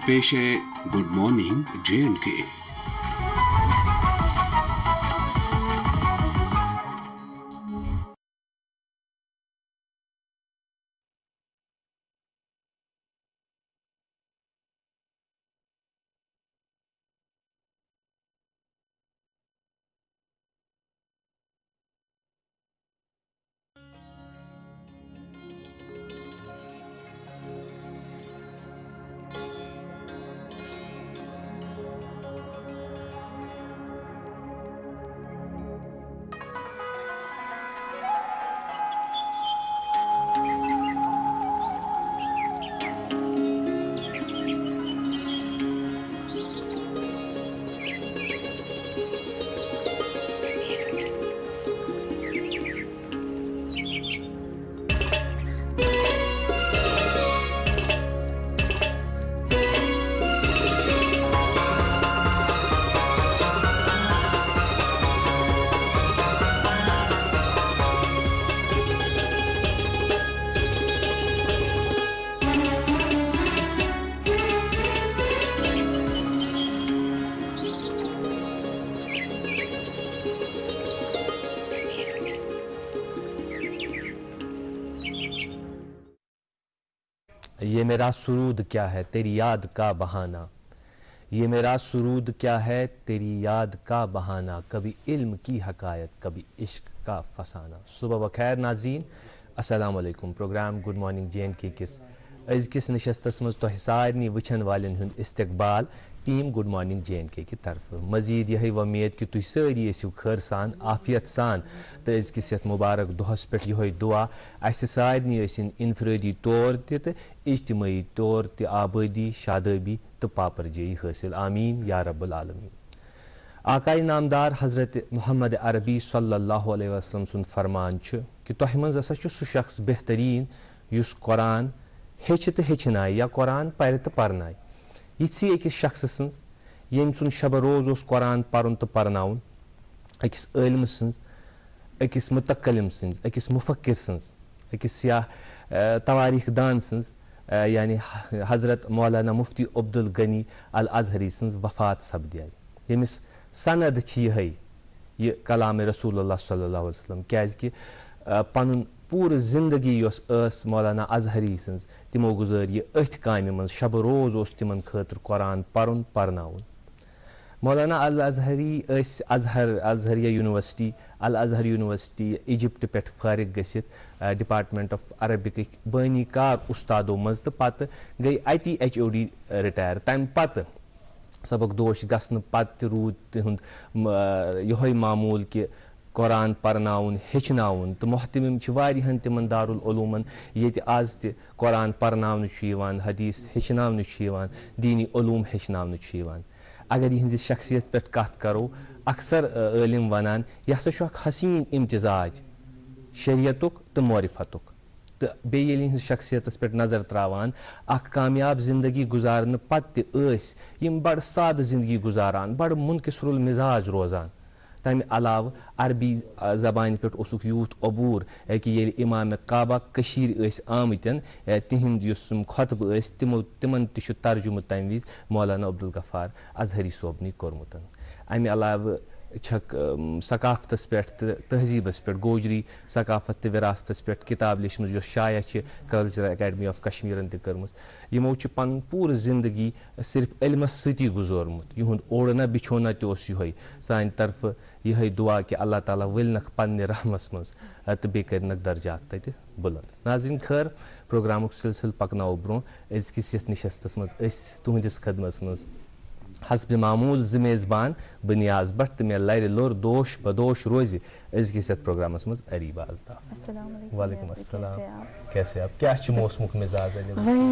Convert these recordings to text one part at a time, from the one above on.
अब पेश है गुड मॉर्निंग J&K। ये मेरा सुरूद क्या है तेरी याद का बहाना, ये मेरा सुरूद क्या है तेरी याद का बहाना, कभी इल्म की हकायत कभी इश्क का फसाना। सुबह बखैर नाज़रीन, अस्सलाम वालेकुम। प्रोग्राम गुड मॉर्निंग J&K किस अज़किस नशस्तस मज तोह सारनी वचन वालन हुंद इस्तकबाल टीम गुड मॉर्निंग J&K की तरफ। मजीद यही उम्मीद कि तुम सारी ऐसो खैर सान आफियत सान तो अज़किस यथ मुबारक दोहस पे यह दुआ अस सारनी इनफरादी तौर तो इज्तिमाई तौर तो आबादी शादाबी तो पापरजयी हासिल, आमीन या रब्बुल आलमीन। आकाई नामदार हजरत मोहम्मद अरबी सल्लल्लाहु अलैहि वसल्लम सुन फरमान कि तोह मज हसा सह शख्स बेहतरीन युस कुरान हेच तो हेचनाय या कुरान पर तो परनाय। यी अकिस शख्स सन्ज यम सुन शब रोज कुरान पर्न तो परनाउन, अकिस आलिम सन्ज, अकिस मुतकलिम सन्ज, अकिस मुफक्किर सन्ज, अकिस या तवारीख दान सन्ज यानी हजरत मौलाना मुफ्ती अब्दुल गनी अल अजहरी सन्ज वफात सपदे। यमिस सनद ये कलाम रसूलुल्लाह सल्लल्लाहु अलैहि वसल्लम क्या पन पूर जिंदगी यस मौलाना अजहरी सन्ज तिमो गुजर ये अथ कामि मज शब रोज तिमन खतर कुरान पर्न परनाउन। मौलाना अल अजहरी अजहरिया यूनिवर्सिटी अल अजहर यूनिवर्सिटी इजिप्ट पे फारिग गसित डिपार्टमेंट ऑफ अरबिक बानी कार उस्तादों मज तो पत गई अति HOD रिटायर। तम पत सबक दोश गसन पत रूद तिहुंद यह मामूल कि कुरान परनाउन हेचनाउन तो मोहतमिम वारिहन तिमन दारुल उलूमन ये आज त कुरान परनाउन हदीस हेचनाउन दीनी उलूम हेचनाउन। अगर यह शख्सियत पे कत करो अक्सर आलिम वनान यह हसा हसीन इम्तिजाज शरीयतुक तो मारिफतुक तो बेल शख्सियत पे नजर त्रावान कामयाब जिंदगी गुजारन पत बड़ साद जिंदगी गुजारान बड़ मुनकिसरुल मिजाज रोजान। तम अलाव अरबी जबान पे यूथ अबूर कि ये इमाम काबा आमतन तिंद खुतब तिमन तर्जुम तम विज मौलाना अब्दुल गफ्फार अजहरी सोबनी कोर्मुत। अमे अलाव छक सकाफतस पे तहजीबस पे गोजरी सकाफत तो विरासतस पे किताब लिखम जो शाया कल्चरल अकेडमी ऑफ कश्मीरन तम यमो पन पूर जिंदगी सिर्फ इल्मस सती गुजरमुत युंद ओढ़ना बिछोना तोस यह सान तरफ यह दुआ कि अल्लाह ताला वलनख पन्ने रहमस मज तो बे करनक दर्जात तत बुलंद। नाज़रीन खैर प्रोग्रामुक सिलसिल पकनाओ ब्रो अज़किस यथ निशस्तस मज तुहदिस खदमत मज हस्ब मामूल ज मेज़बान बनियाज बट तो मे लर लोर दोश बदोश रोज अज़किस यथ प्रोग्रामस मज अरीब अल्ताफ। वालेकुम अस्सलाम, कैसे आप? क्या मौसमुक मिजाज है?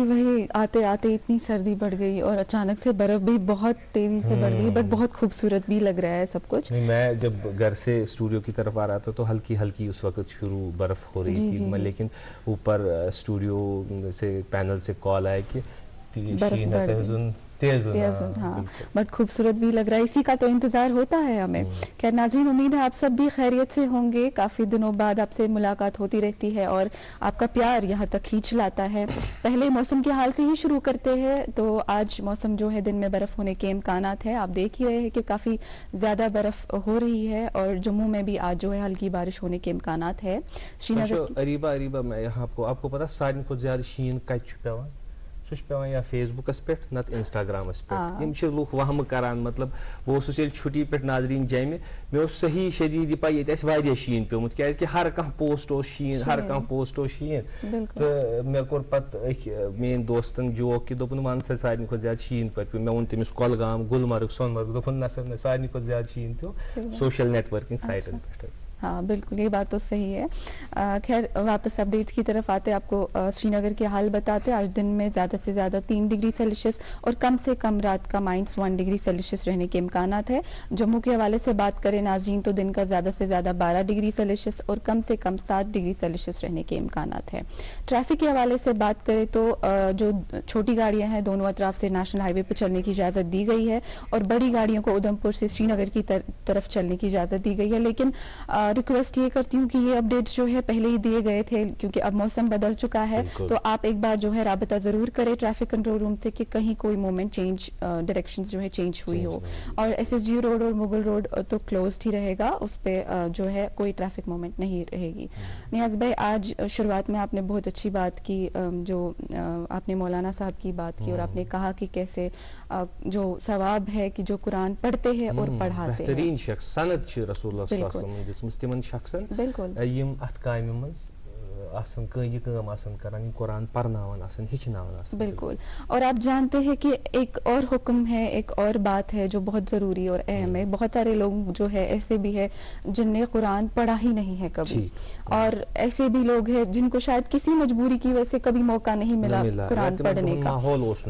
वही आते आते इतनी सर्दी बढ़ गई और अचानक से बर्फ भी बहुत तेजी से बढ़ गई, बट बहुत खूबसूरत भी लग रहा है सब कुछ। मैं जब घर से स्टूडियो की तरफ आ रहा था तो हल्की हल्की उस वक्त शुरू बर्फ हो रही थी, लेकिन ऊपर स्टूडियो से पैनल से कॉल आया कि तेज, हाँ, बट खूबसूरत भी लग रहा है। इसी का तो इंतजार होता है हमें। खैर नाज़रीन, उम्मीद है आप सब भी खैरियत से होंगे। काफी दिनों बाद आपसे मुलाकात होती रहती है और आपका प्यार यहाँ तक खींच लाता है। पहले मौसम के हाल से ही शुरू करते हैं। तो आज मौसम जो है दिन में बर्फ होने के इम्कानात है। आप देख ही रहे हैं कि काफी ज्यादा बर्फ हो रही है और जम्मू में भी आज जो है हल्की बारिश होने के इम्कानात है। श्रीनगर अरीबा मैं यहाँ आपको पता सारे को ज्यादा शीन कत पेवान सह पे या फेसबुकस पे नत इंस्टाग्रामस पे लूख वहम करान। मतलब वो छुट्टी पे नाजरीन जमे मे सही शदीद पा ये शीन प्योमुत क्या हर कह पोस्ट शीन हर कह पोस्ट शीन। तो मे कोर पे मेन दोस्तन जोक कि दोपन वन सा सारे खुद ज्यादा शीन पे मे वोन तमिस कोलगाम गुलमर्ग सोनमर्ग दोपन नसर सारे खुद ज्यादा शीन प्यो सोशल नेटवर्किंग साइटन पे। हाँ बिल्कुल, ये बात तो सही है। खैर वापस अपडेट्स की तरफ आते आपको श्रीनगर के हाल बताते। आज दिन में ज़्यादा से ज़्यादा 3 डिग्री सेल्सियस और कम से कम रात का -1 डिग्री सेल्सियस रहने के इम्कानात है। जम्मू के हवाले से बात करें नाज़रीन तो दिन का ज़्यादा से ज़्यादा 12 डिग्री सेल्सियस और कम से कम 7 डिग्री सेल्सियस रहने के इम्कानात है। ट्रैफिक के हवाले से बात करें तो जो छोटी गाड़ियाँ हैं दोनों अतराफ से नेशनल हाईवे पर चलने की इजाज़त दी गई है और बड़ी गाड़ियों को उधमपुर से श्रीनगर की तरफ चलने की इजाज़त दी गई है। लेकिन रिक्वेस्ट ये करती हूँ कि ये अपडेट्स जो है पहले ही दिए गए थे क्योंकि अब मौसम बदल चुका है। तो आप एक बार जो है राबता जरूर करें ट्रैफिक कंट्रोल रूम से कि कहीं कोई मोमेंट चेंज डायरेक्शंस जो है चेंज हुई हो। और एसएसजी रोड और मुगल रोड तो क्लोज्ड ही रहेगा, उस पे जो है कोई ट्रैफिक मोमेंट नहीं रहेगी। नियाज भाई, आज शुरुआत में आपने बहुत अच्छी बात की, जो आपने मौलाना साहब की बात की और आपने कहा कि कैसे जो सवाब है कि जो कुरान पढ़ते हैं और पढ़ाते हैं। बेहतरीन शख्स सनद छ रसूलुल्लाह सल्लल्लाहु अलैहि वसल्लम तिमन शख्सन यम अत कामि मंज आसन कई काम आसन करान कुरान पढ़नावन आसन हिचनावन आसन। बिल्कुल, और आप जानते हैं कि एक और हुक्म है, एक और बात है जो बहुत जरूरी और अहम है। बहुत सारे लोग जो है ऐसे भी है जिनने कुरान पढ़ा ही नहीं है कभी, और ऐसे भी लोग हैं जिनको शायद किसी मजबूरी की वजह से कभी मौका नहीं मिला कुरान पढ़ने का,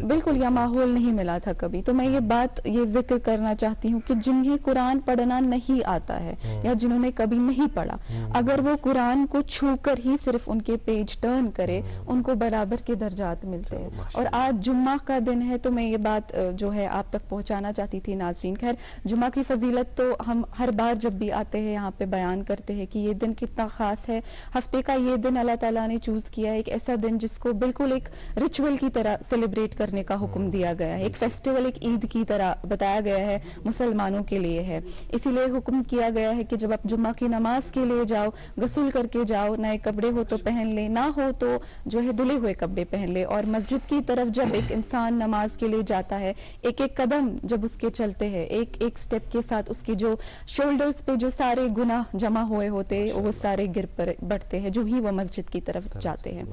बिल्कुल, या माहौल नहीं मिला था कभी। तो मैं ये बात ये जिक्र करना चाहती हूँ कि जिन्हें कुरान पढ़ना नहीं आता है या जिन्होंने कभी नहीं पढ़ा, अगर वो कुरान को छूकर ही सिर्फ उनके पेज टर्न करे उनको बराबर के दर्जात मिलते हैं। और आज जुम्मा का दिन है तो मैं ये बात जो है आप तक पहुंचाना चाहती थी नाज़रीन। खैर जुम्मा की फजीलत तो हम हर बार जब भी आते हैं यहाँ पे बयान करते हैं कि ये दिन कितना खास है। हफ्ते का ये दिन अल्लाह ताला ने चूज किया है, एक ऐसा दिन जिसको बिल्कुल एक रिचुअल की तरह सेलिब्रेट करने का हुक्म दिया गया है, एक फेस्टिवल, एक ईद की तरह बताया गया है, मुसलमानों के लिए है। इसीलिए हुक्म किया गया है कि जब आप जुम्मा की नमाज के लिए जाओ, गस्ल करके जाओ, नए कपड़े हो तो पहन ले, ना हो तो जो है धुले हुए कपड़े पहन ले। और मस्जिद की तरफ जब एक इंसान नमाज के लिए जाता है, एक एक कदम जब उसके चलते हैं, एक एक स्टेप के साथ उसके जो शोल्डर्स पे जो सारे गुनाह जमा हुए होते वो सारे गिर बढ़ते हैं जो ही वो मस्जिद की तरफ जाते हैं।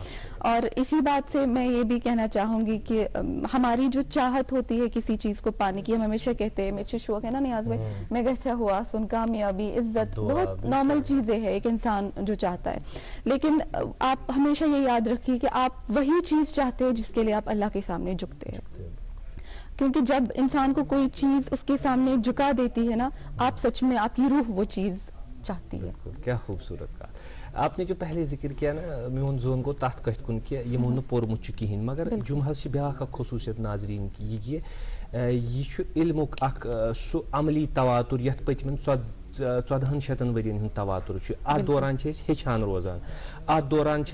और इसी बात से मैं ये भी कहना चाहूंगी कि हमारी जो चाहत होती है किसी चीज को पाने की, हम हमेशा कहते हैं मेरे शौक है ना नियाज भाई, मैं कैसा हुआ सुन, कामयाबी, इज्जत, बहुत नॉर्मल चीजें हैं एक इंसान जो चाहता है। लेकिन आप हमेशा ये याद रखिए कि आप वही चीज चाहते हैं जिसके लिए आप अल्लाह के सामने झुकते हैं, क्योंकि जब इंसान को कोई चीज उसके सामने झुका देती है ना, आप सच में आपकी रूह वो चीज चाहती है। क्या खूबसूरत कहा आपने जो पहले जिक्र किया ना मोन जोन गो तथ कथ कुन कि यमो पोर्मुत कहीं, मगर जुमहस ब्या खसूसियत नाजरीन की यह इल्मुक सह अमली तवातुर यथ पतमन 1400 वरियन हूं तवातुर अत दौरान हेचान रोजान, अत दौरान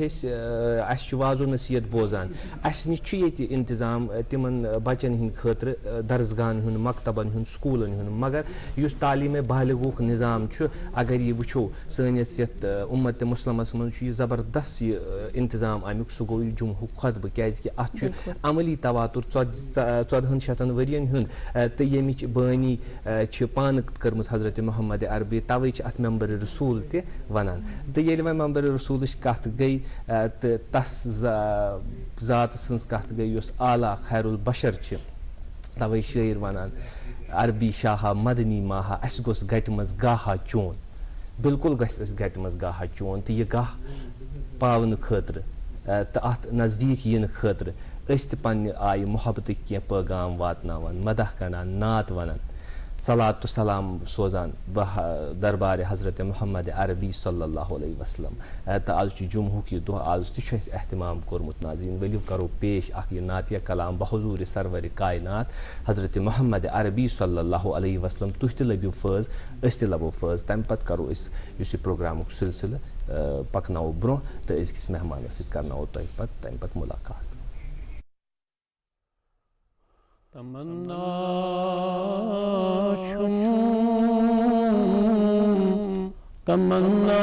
वाजो नसीहत बोजान। अस नश ये इंतजाम तिमन बचन हंद खतर दरसगान हूं, मकतबन हूं, स्कूलन हूं, मगर युस तालीम बालिगुक निज़ाम अगर यह वुचो सनिस यथ उम्मत मुस्लिमस मज जबरदस्त इंतजाम अमुक सह गो जुम्हुक खुतबह, क्या अत अमली तवातुर 1400 वरियन हूं तो यमिच बानी पान कर्म हजरत मोहम्मद अरबी, तवे अत मेंबर रसूल ते वनान। तो ये मेंबर रसूल कत गई तो तस जात सज कत गई आला खैरुल बशर, तवे शायर वनान अरबी शाहा मदनी माहा अस गोस गट मज गाहा चोन, बिल्कुल गस गट मज गाहा चोन। तो यह गाह पावन खतर तो अत नजदीक इन खतर अस त पन्ने आय मोहब्बत कह पैगाम वातनावन, मदह कनान, नात वनान। सलात सलाम सोजान दरबार हजरत मोहम्मद अरबी सल्लल्लाहु अलैहि वसल्लम। तो आज जुम्हू की दुआ आज तह एहतमाम कोर्मुत नाज़रीन। वलियो करो पेश अख नातिया कलाम बहजूर सरवर कायनात हजरत मोहम्मद अरबी सल्लल्लाहु अलैहि वसल्लम। तुह त लबियो फैज़ अस त लबो फैज़। तम पत करो इस प्रोग्राम सिलसिल पकनो ब्रो तो अज़किस मेहमान करनो तुह तम पत मुलाकात। तमन्ना तमन्ना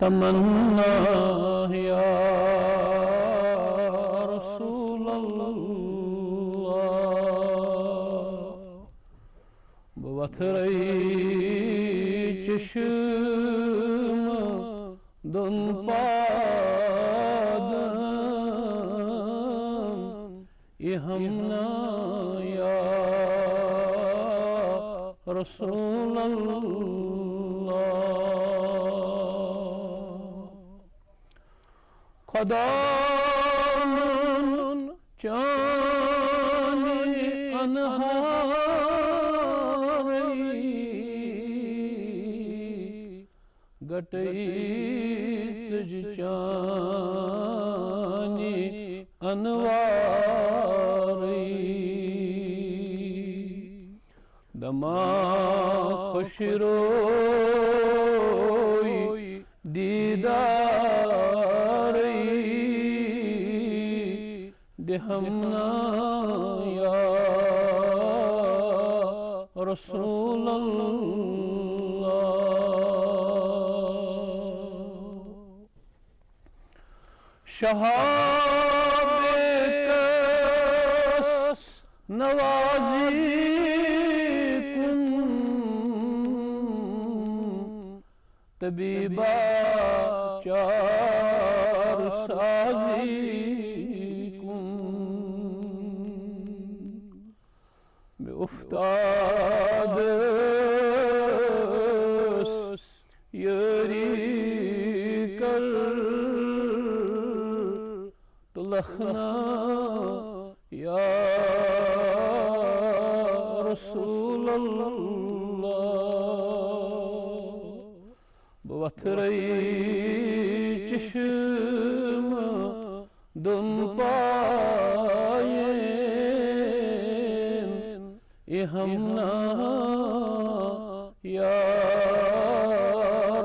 तमन्ना या रसूल अल्लाह बवथरई चश्म दुन हमना या रसूल अल्लाह खुदा चांदी अनहारी गटई सज चांदी अनवारी दमा खुशरोई दीदारी देहमना या रसूल अल्लाह शहाबे कस नवाजी कुन तबीबा चार साजी कुन में उफ्ताद यरी कर लखना या रसूल अल्लाह बवथरई चश्म दुन पाये हमना या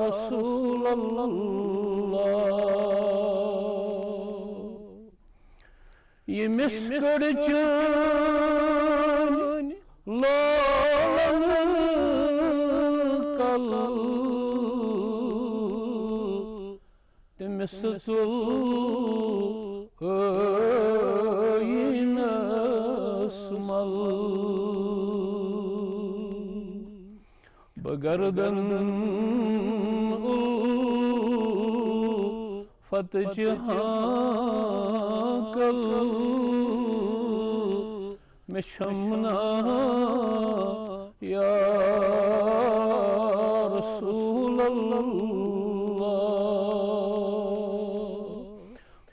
रसूल अल्लाह ये मिस्कड़ चून लोलन कल तिमिसुल स्मल बगरदन फत कल में शमना या रसूल अल्लाह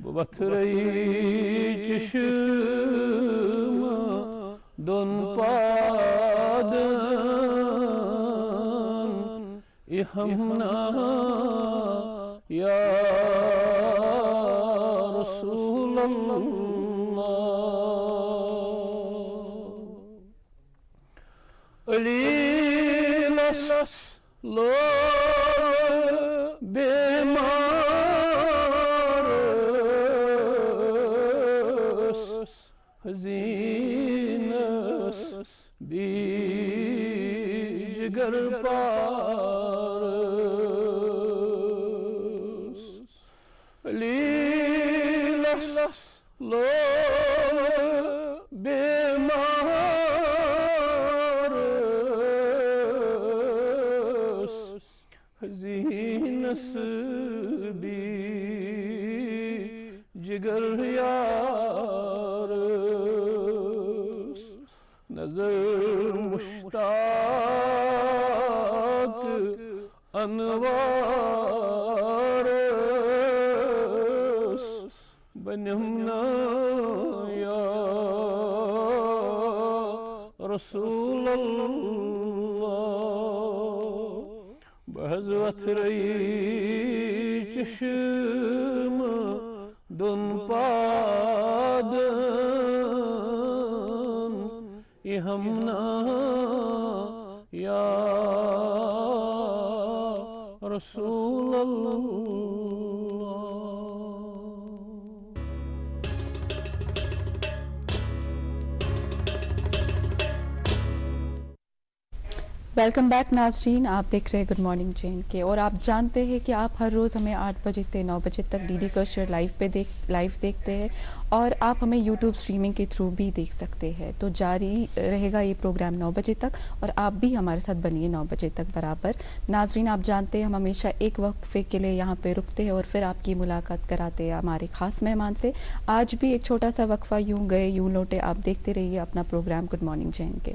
बवथरई चश्म दुन पादन हमना या रसूल अल्लाह अलीलस लो बेमार हज़ीनस बीज गर पार अलीलस लो बेमार हज़ीनस जिगर यार नजर मुश्ताक अनवार बनमना या Bahz vatreyi çeşme dun padan ihamna ya Resulallah. Welcome back नाज़रीन, आप देख रहे हैं गुड मॉर्निंग जैन के। और आप जानते हैं कि आप हर रोज़ हमें 8 बजे से 9 बजे तक डीडी कल्चर लाइव देखते हैं और आप हमें यूट्यूब स्ट्रीमिंग के थ्रू भी देख सकते हैं। तो जारी रहेगा ये प्रोग्राम 9 बजे तक और आप भी हमारे साथ बनिए 9 बजे तक बराबर। नाज़रीन, आप जानते हैं हम हमेशा एक वक्फे के लिए यहाँ पे रुकते हैं और फिर आपकी मुलाकात कराते हैं हमारे खास मेहमान से। आज भी एक छोटा सा वक्फा, यूं गए यूं लौटे। आप देखते रहिए अपना प्रोग्राम गुड मॉर्निंग जैन के।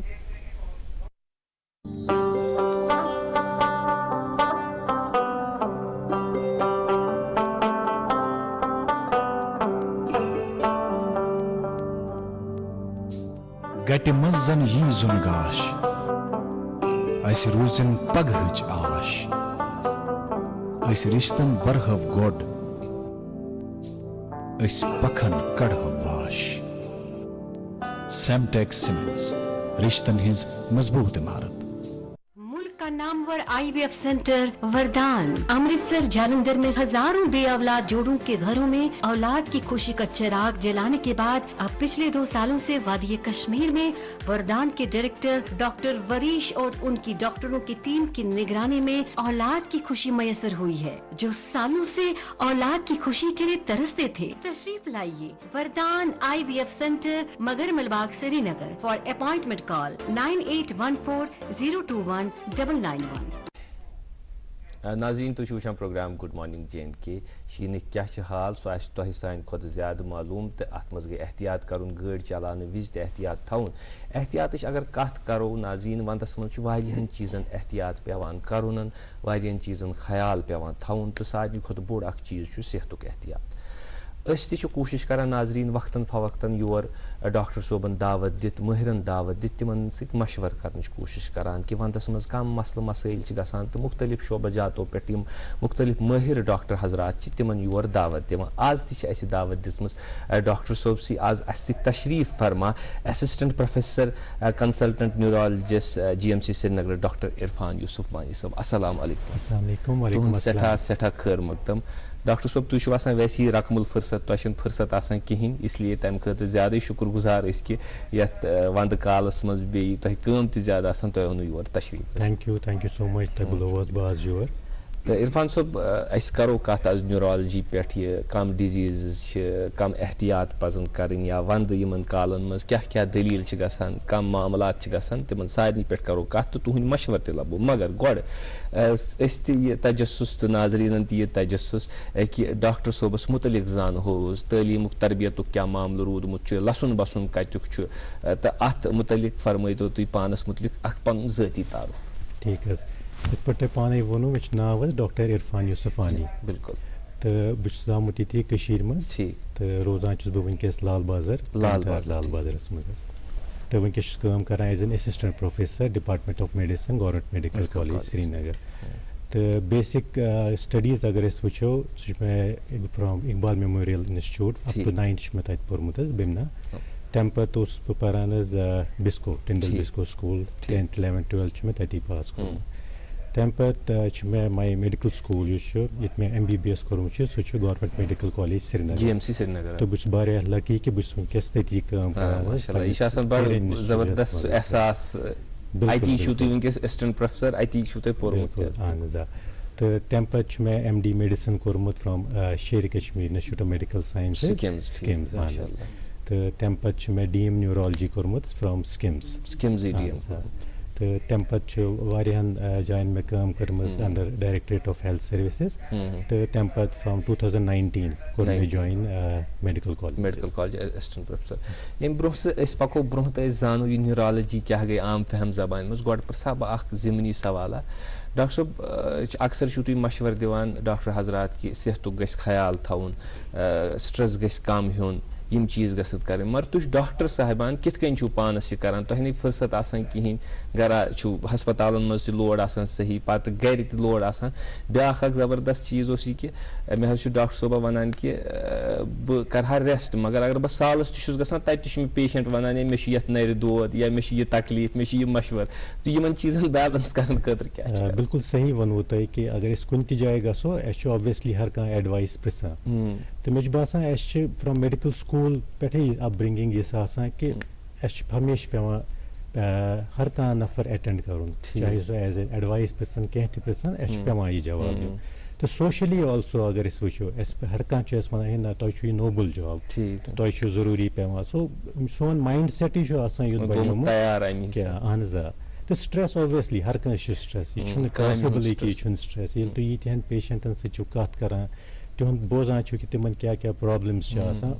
गटि मंजन यी जुनगाश अस रूजन पगहच आश अस रिश्तन बरहव गोड अस पखन कड़हव वाश। सेमटेक्स सीमेंट्स रिश्तन हिंज मजबूत इमारत। नामवर IVF सेंटर वरदान अमृतसर जालंधर में हजारों बेऔलाद जोड़ों के घरों में औलाद की खुशी का चिराग जलाने के बाद अब पिछले 2 सालों से वादी कश्मीर में वरदान के डायरेक्टर डॉक्टर वरीश और उनकी डॉक्टरों की टीम की निगरानी में औलाद की खुशी मयसर हुई है। जो सालों से औलाद की खुशी के लिए तरसते थे, तशरीफ लाइए वरदान IVF सेंटर मगर Malbagh Srinagar. For appointment call 9814021991। नाज़रीन, तुम वुचान प्रोग्राम गुड मॉर्निंग जैन के शीन क्या हाल सो तुह सान खुद ज्यादा मालूम तो अत मज गई एहतियात करुन गाड़ी चलाने विज एहतियात थवन। एहतियात अगर कत करो नाज़रीन, वंदस मज वारियाहन चीज़न एहतियात पेवान करुन, वारियाहन चीज़न ख्याल पेवान थवन। तो सारे खुद बोड़ अख चीज़ सेहतुक एहतियात। अस कोशिश करान नाज़रीन वक्तन फवक्तन योर डॉक्टर सोबन दावत दित, माहिरन दावत दित, तिमन सत मशवर करने कोशिश करान कि वंदस मज कम मसल मसाइल गसान तो मुख्तलिफ शोबजातों पे मुख्तलिफ माहिर डॉक्टर हजरात तिमन योर दावत दिवान। आज तह दावत दिसम डॉक्टर सोब सी आज अस तशरीफ फरमा assistant professor consultant neurologist GMC Srinagar doctor Irfan Yusuf वानी साहब। अस्सलाम वालेकुम। सठा खैर मकदम डॉक्टर साहब, तुम वैसी रकमुल फुर्सत, तुम फुर्सत आसान कहें, इसलिए तम खतर ज्यादा शुक्रगुजार कि यथ वंद कालस मज बे तुम ज्यादा आसान तुम ओनु योर तशरीफ। थैंक यू सो मच तुम बुलोवस बाज योर। तो इरफान साहब, अस करो कत आज न्यूरोलॉजी पे कम डिजीज कम एहतियात पजन करें या वंद यमन कालन मज क्या क्या दलील गसान, कम मामलात गसान, तिमन सारे पे करो कत तो तुहद मशवर त लबो। मगर गोड़ तजस्सुस तो नाजरीन यह तजस्सुस कि डॉक्टर सोबस मुतलिक जान हो तलीम तरबियत क्या मामल रूदमुत लसन बसन कत्युक तो अत मुतलिक फरमाइतो तुम पानस मुतलिक पन ज़ाती तारुफ। ठीक है, इत पे पाने वोनो मे नाव डॉक्टर इरफान यूसुफ वानी। बिल्कुल। तो बहुत आमुत ये मज तो रोजान बह वनकस लाल बाजारस मज तो वनकस करान as an assistant professor department of medicine government medical college Srinagar. तो बेसिक स्टडीज अगर वो from Iqbal Memorial Institute up to 9th मे तत पोर्मुत बिमना। तम पे पान बिस्को टिंडल बिस्को स्कूल 10th 11th 12th मे तती पास कर। तम पे मे मेडिकल स्कूल मे MBBS कोर्मुत सह government medical college Srinagar GMC Srinagar. तो बहुत लकी कि बस वनकस तती जबरदस्त एहसास असिस्टेंट प्रोफेसर तो तम पे मे MD मेडिसिन कोर्मुत from Sher Kashmir Institute of Medical Science SKIMS. तो तम पे मे DM न्यूरोलॉजी कोर्मुत फ्राम स्किम्स। तो तम पे जायन मे कर्म under directorate of health services. तो तम पे फ्राम 2019 कोर मे join medical college assistant professor. यम ब्रोह से पको ब्रोह तो जानो ये न्यूरोलॉजी क्या गई आम फहम जबान मज गोड प्रसा बह ज़िमनी सवाल। डॉक्टर साहब, अक्सर तुम मशवर दिवान डॉक्टर हजरात कि सेहतुक गस ख्याल थवन, स्ट्रेस गस कम हेन, यम चीज गसत कर मगर तुझ डॉक्टर साहिबान कित कन छु पानस ये करान तोह नहीं फुर्सत आसान कहीं गरा छु हस्पतालन मज लोड आसान सही पत गर त लोड आसान ब्याख जबरदस्त चीज उस कि मे हज डॉक्टर सोबा वनान कि बह कर रेस्ट मगर अगर बह सालस तुस गसान तत पेशेंट वनान मे यथ नर दौद या मे यह तकलीफ मे यह मशवर तो यमन चीजन बैलेंस करने खतर क्या बिल्कुल सही वनो तुम कि अगर कुन जाए गो ऑब्वियसली हर कह एडवाइस पृछान तो मे बासान फ्रॉम मेडिकल स्कूल पे अपब्रिंगिंग कि हमेशा पेवान हर कह नफर अटेंड कर चाहे सो एज ए एडवाइस पृछन कह पृछन पेवान यह जवाब दिन तो सोशली ऑल्सो अगर वो हर कह वन ना तुम नोबल जॉब तुम जरूरी पेवान सोन माइंड सेट युत बनोमुत अहन तो स्ट्रेस ऑब्वियसली हर कह स्ट्रेस यह पॉसिबल कि यह स्ट्रेस ये तुम यीन पेशेंटन सो कत करान तुम बोजान कि तिमन क्या क्या problems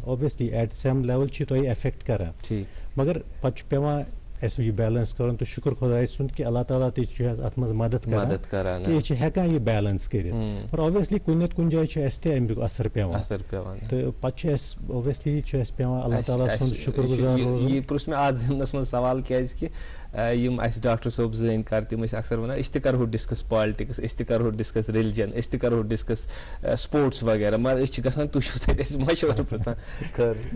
obviously at some level तुम अफेक्ट करान मगर पे पेवान यह बैलेंस कर तो शुक्र खुदाय सुन कि अल्लाह ताला अत मदद करान यह हेकान यह बैलेंस कर पर ऑब्वियसली कुन जाए अमुक असर पेवान तो पे ऑब्वियसली पेवान अल्लाह ताला सुन शुक्रगुजार ये पुछ मे आज जिमनस मज सवाल क्या यम डॉक्टर सोब जन कर तम अक्सर वन करो डिस्कस पॉलिटिक्स करो डिस्कस रिलीजन करो डिस्कस स्पोर्ट्स वगैरह मगर गसान तुम मशवर पृछान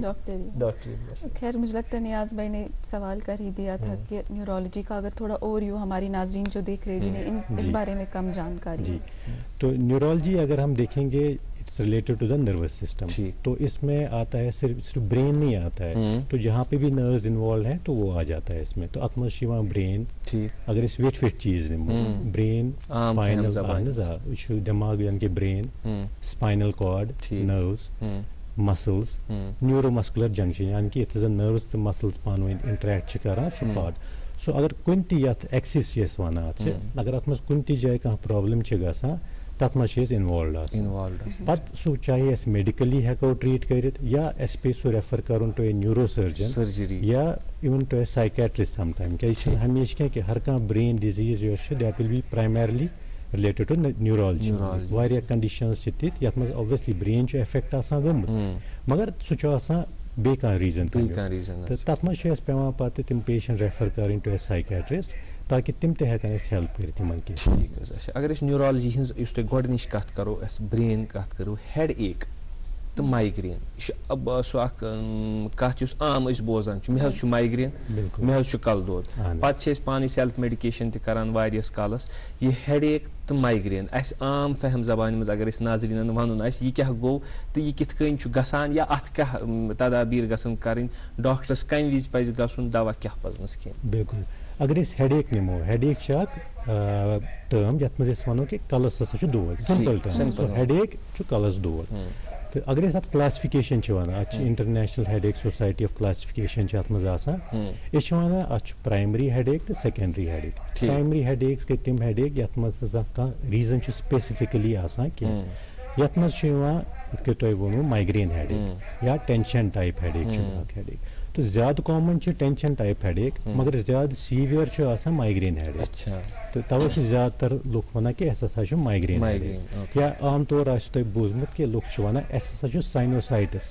डॉक्टर खैर मुझे लगता है नियाज भाई ने सवाल कर ही दिया था कि न्यूरोलॉजी का अगर थोड़ा और यू हमारी नाजरीन जो देख रहे जिन्हें इस बारे में कम जानकारी है तो न्यूरोलॉजी अगर हम देखेंगे it's related to the nervous system तो इसमें आता है सिर्फ ब्रेन नहीं आता है तो जहाँ पे भी नर्व्स इन्वॉल्व हैं तो वो आ जाता है इसमें तो अतम ब्रेन अगर इस वेट चीज ब्रेन स्पाइनल दिमाग यानी कि brain spinal cord nerves muscles neuromuscular junction यानी कि इतने नर्व्स तो मसल्स पान इंटरेक्ट करान पार्ट सो अगर कुन एक्सिस वन अगर अत कुन जाए कह प्रॉब्लम गसान तथ मज इन्वॉल्व पत् सह चाहे मेडिकली हेको ट्रीट कर या पे सह रेफर कर टू ए न्यूरो सर्जन या even to a psychiatrist sometime क्या हमेशा कह हर कह brain disease that will be primarily related to neurology conditions यथ मज ऑब्वियसली ब्रेन एफेक्ट गमुत मगर सह बे रीजन तो तथ मज पेवान पत तिम पेशेंट रेफर कर टू ए साइकेट्रिस्ट ताकि तिम ते हेकन हेल्प कर तिमन के ठीक अगर न्यूरोलॉजी हज गोडनिश कत करो ब्रेन कत करो हेड एक तो माइग्रेन सह कत आम बोजान मे माइग्रेन मे कल दौद पे पानी सेल्फ मेडिकेशन तरान वारियस कालस यह हेड एक तो माइग्रेन आम फहम जबान मज अगर नाजरीन वन यह क्या गो तो यह कित गसान या अत क्या तदाबीर गसन कर डॉक्टरस कम विज पज गसन दवा क्या पजनस कह बिल्कुल अगर हेड एक नमो हेड एक टर्म यथ मज वो कि कलस हसा दौद सिंपल टर्म हेड एक कलस दौद तो अगर अत क्लासिफिकेशन वन इंटरनेशनल हेड एक सोसाइटी ऑफ क्लासिफिकेशन अत मज वन अत प्राइमरी हेड एक तो सेकेंडरी हेड एक प्राइमरी हेड एक गई तम हेड एक यथ मज रीजन स्पेसिफिकली यथ मज इत तुम वो माइग्रेन हेड एक या टेंशन टाइप हेड एक हेड एक तो ज्यादा कॉमन टेंशन टाइप हेड एक मगर ज्यादा सीवियर माइग्रेन हेड एक तो तवे ज्यादातर लुक वन कि अस माइग्रेन या आम तौर बोजमुत कि लुक वन अस साइनोसाइटिस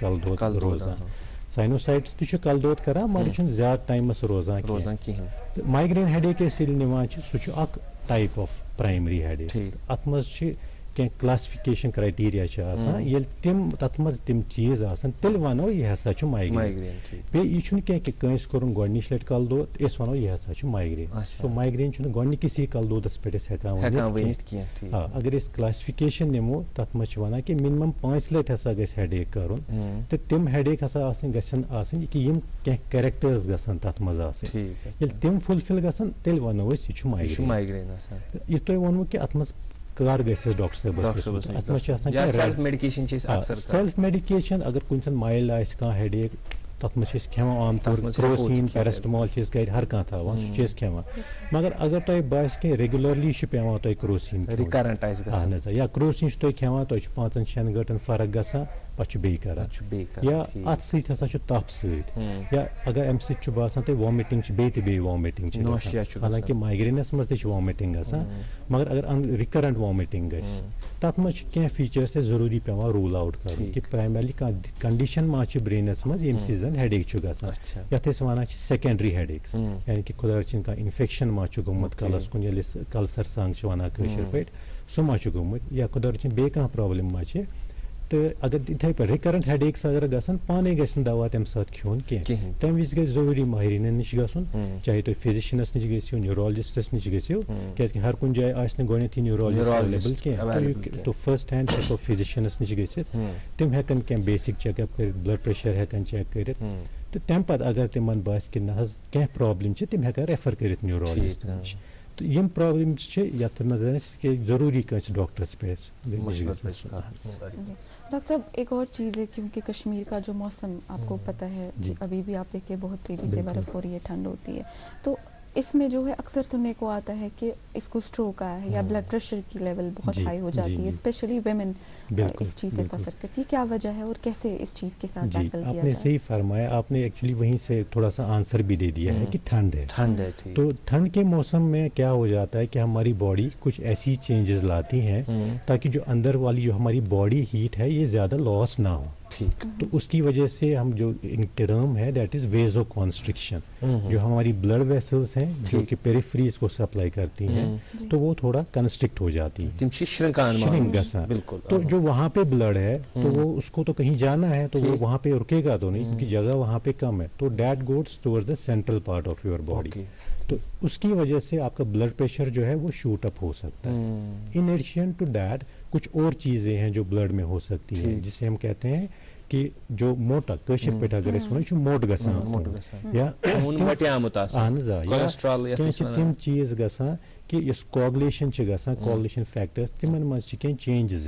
कल दौद रोजान साइनोसाइटिस तो कल दौद करान मगर ज्यादा टाइमस रोजान कहें माइग्रेन हेड एक निवान सह टाइप ऑफ प्राइमरी हेड एक अत मज कह क्लासिफिकेशन क्राइटेरिया ये तम तथ मज तम चीज तेल वनो यह हसा माइग्रेन बे यह कह कोर गोडनिश लट कल दौद वनो यह हसा माइग्रेन सो माइग्रेन गोडनिकिस कल दौदस पे अगर क्लासिफिकेशन नमो तथ मज वन कि मिनिमम 5 लट हसा ग हेड एक कर तो तम हेड एक हसा कि कह कैरेक्टर्स गसन तथ मज तम फुलफिल गसन तेल वनो यह माइग्रेन यह तुम वोनमो कि अत मज कर डॉक्टर साहब सेल्फ मेडिकेशन अगर कुछ माइल्ड आ हेड एक तथ मज खेवान आम तौर क्रोसिन पैरासिटामोल गर हर कह थावान खेवान मगर अगर तुम बास कह रेगुलरली पेवान तुम क्रोसिन या क्रोसिन तुम खेवान तुम 5-6 घंटन फर्क गसान पछ बे करान या अत सहित हसा छु तप सहित या अगर अम सहित छु बासान ते वॉमिटिंग छु बे वॉमिटिंग छु गसान हालांकि माइग्रेनस मज ते छु वॉमिटिंग गसान मगर अगर रिकरेंट वॉमिटिंग गस तत मज के फीचर्स ते जरूरी पेवा रूल आउट कर कि प्राइमरली कंडीशन मा छु ब्रेनस मज यम सीजन हेडेक छु गसान या ते सवाना छु सेकेंडरी हेडेक्स यानी कि खुदा रचिन का इन्फेक्शन मा छु गुमत कलस कुन यले कल्सर सांग छु वना कशर पेट सो मा छु गुमत या खुदा रचिन बे का प्रॉब्लम मा छु तो अगर इथे पर रिकरेंट हेडेक्स अगर गसन पाने गसन दवा तम साथ खियोन के तम विज गस जरूरी माहिरिन निश गसन चाहे तो फिजिशियनस निश गसियो न्यूरोलॉजिस्टस निश गसियो कि हर कुन जाय आसने गोनेथि न्यूरोलॉजिस्ट अवेलेबल के तो फर्स्ट हैंड तो फिजिशियनस निश गसित तम हेकन के बेसिक चेकअप कर ब्लड प्रेशर हेकन चेक करित तो तम पद अगर तमन बास कि न के प्रॉब्लम छ तम हेकन रेफर करित न्यूरोलॉजिस्ट तो यम प्रॉब्लम यथ मज जरूरी कस डॉक्टर्स पे डॉक्टर साहब एक और चीज़ है क्योंकि कश्मीर का जो मौसम आपको पता है अभी भी आप देखिए बहुत तेजी से बर्फ हो रही है, ठंड होती है, तो इसमें जो है अक्सर सुनने को आता है कि इसको स्ट्रोक आया है या ब्लड प्रेशर की लेवल बहुत हाई हो जाती है, स्पेशली वेमेन इस चीज़ से सफर करती है। क्या वजह है और कैसे इस चीज़ के साथ टैकल किया जाए? आपने सही फरमाया, आपने एक्चुअली वहीं से थोड़ा सा आंसर भी दे दिया है कि ठंड है। तो ठंड के मौसम में क्या हो जाता है कि हमारी बॉडी कुछ ऐसी चेंजेस लाती हैं ताकि जो अंदर वाली जो हमारी बॉडी हीट है ये ज्यादा लॉस ना हो। ठीक, तो उसकी वजह से हम जो टर्म है दैट इज वेजो कॉन्स्ट्रिक्शन, जो हमारी ब्लड वेसल्स हैं जो कि पेरिफेरीज को सप्लाई करती हैं तो वो थोड़ा कंस्ट्रिक्ट हो जाती है, बिल्कुल। तो जो वहाँ पे ब्लड है तो वो उसको तो कहीं जाना है तो वो वहाँ पे रुकेगा तो नहीं क्योंकि जगह वहाँ पे कम है, तो that goes towards the central part of your body. तो उसकी वजह से आपका ब्लड प्रेशर जो है वो शूट अप हो सकता है। इन एडिशन टू दैट कुछ और चीजें हैं जो ब्लड में हो सकती हैं जिसे हम कहते हैं कि जो मोटा कशर पे अगर इसमें मोट गसान या तम चीज गसान कि इस कोगुलेशन गसान, कोगुलेशन फैक्टर्स तिमन मज चेंजेस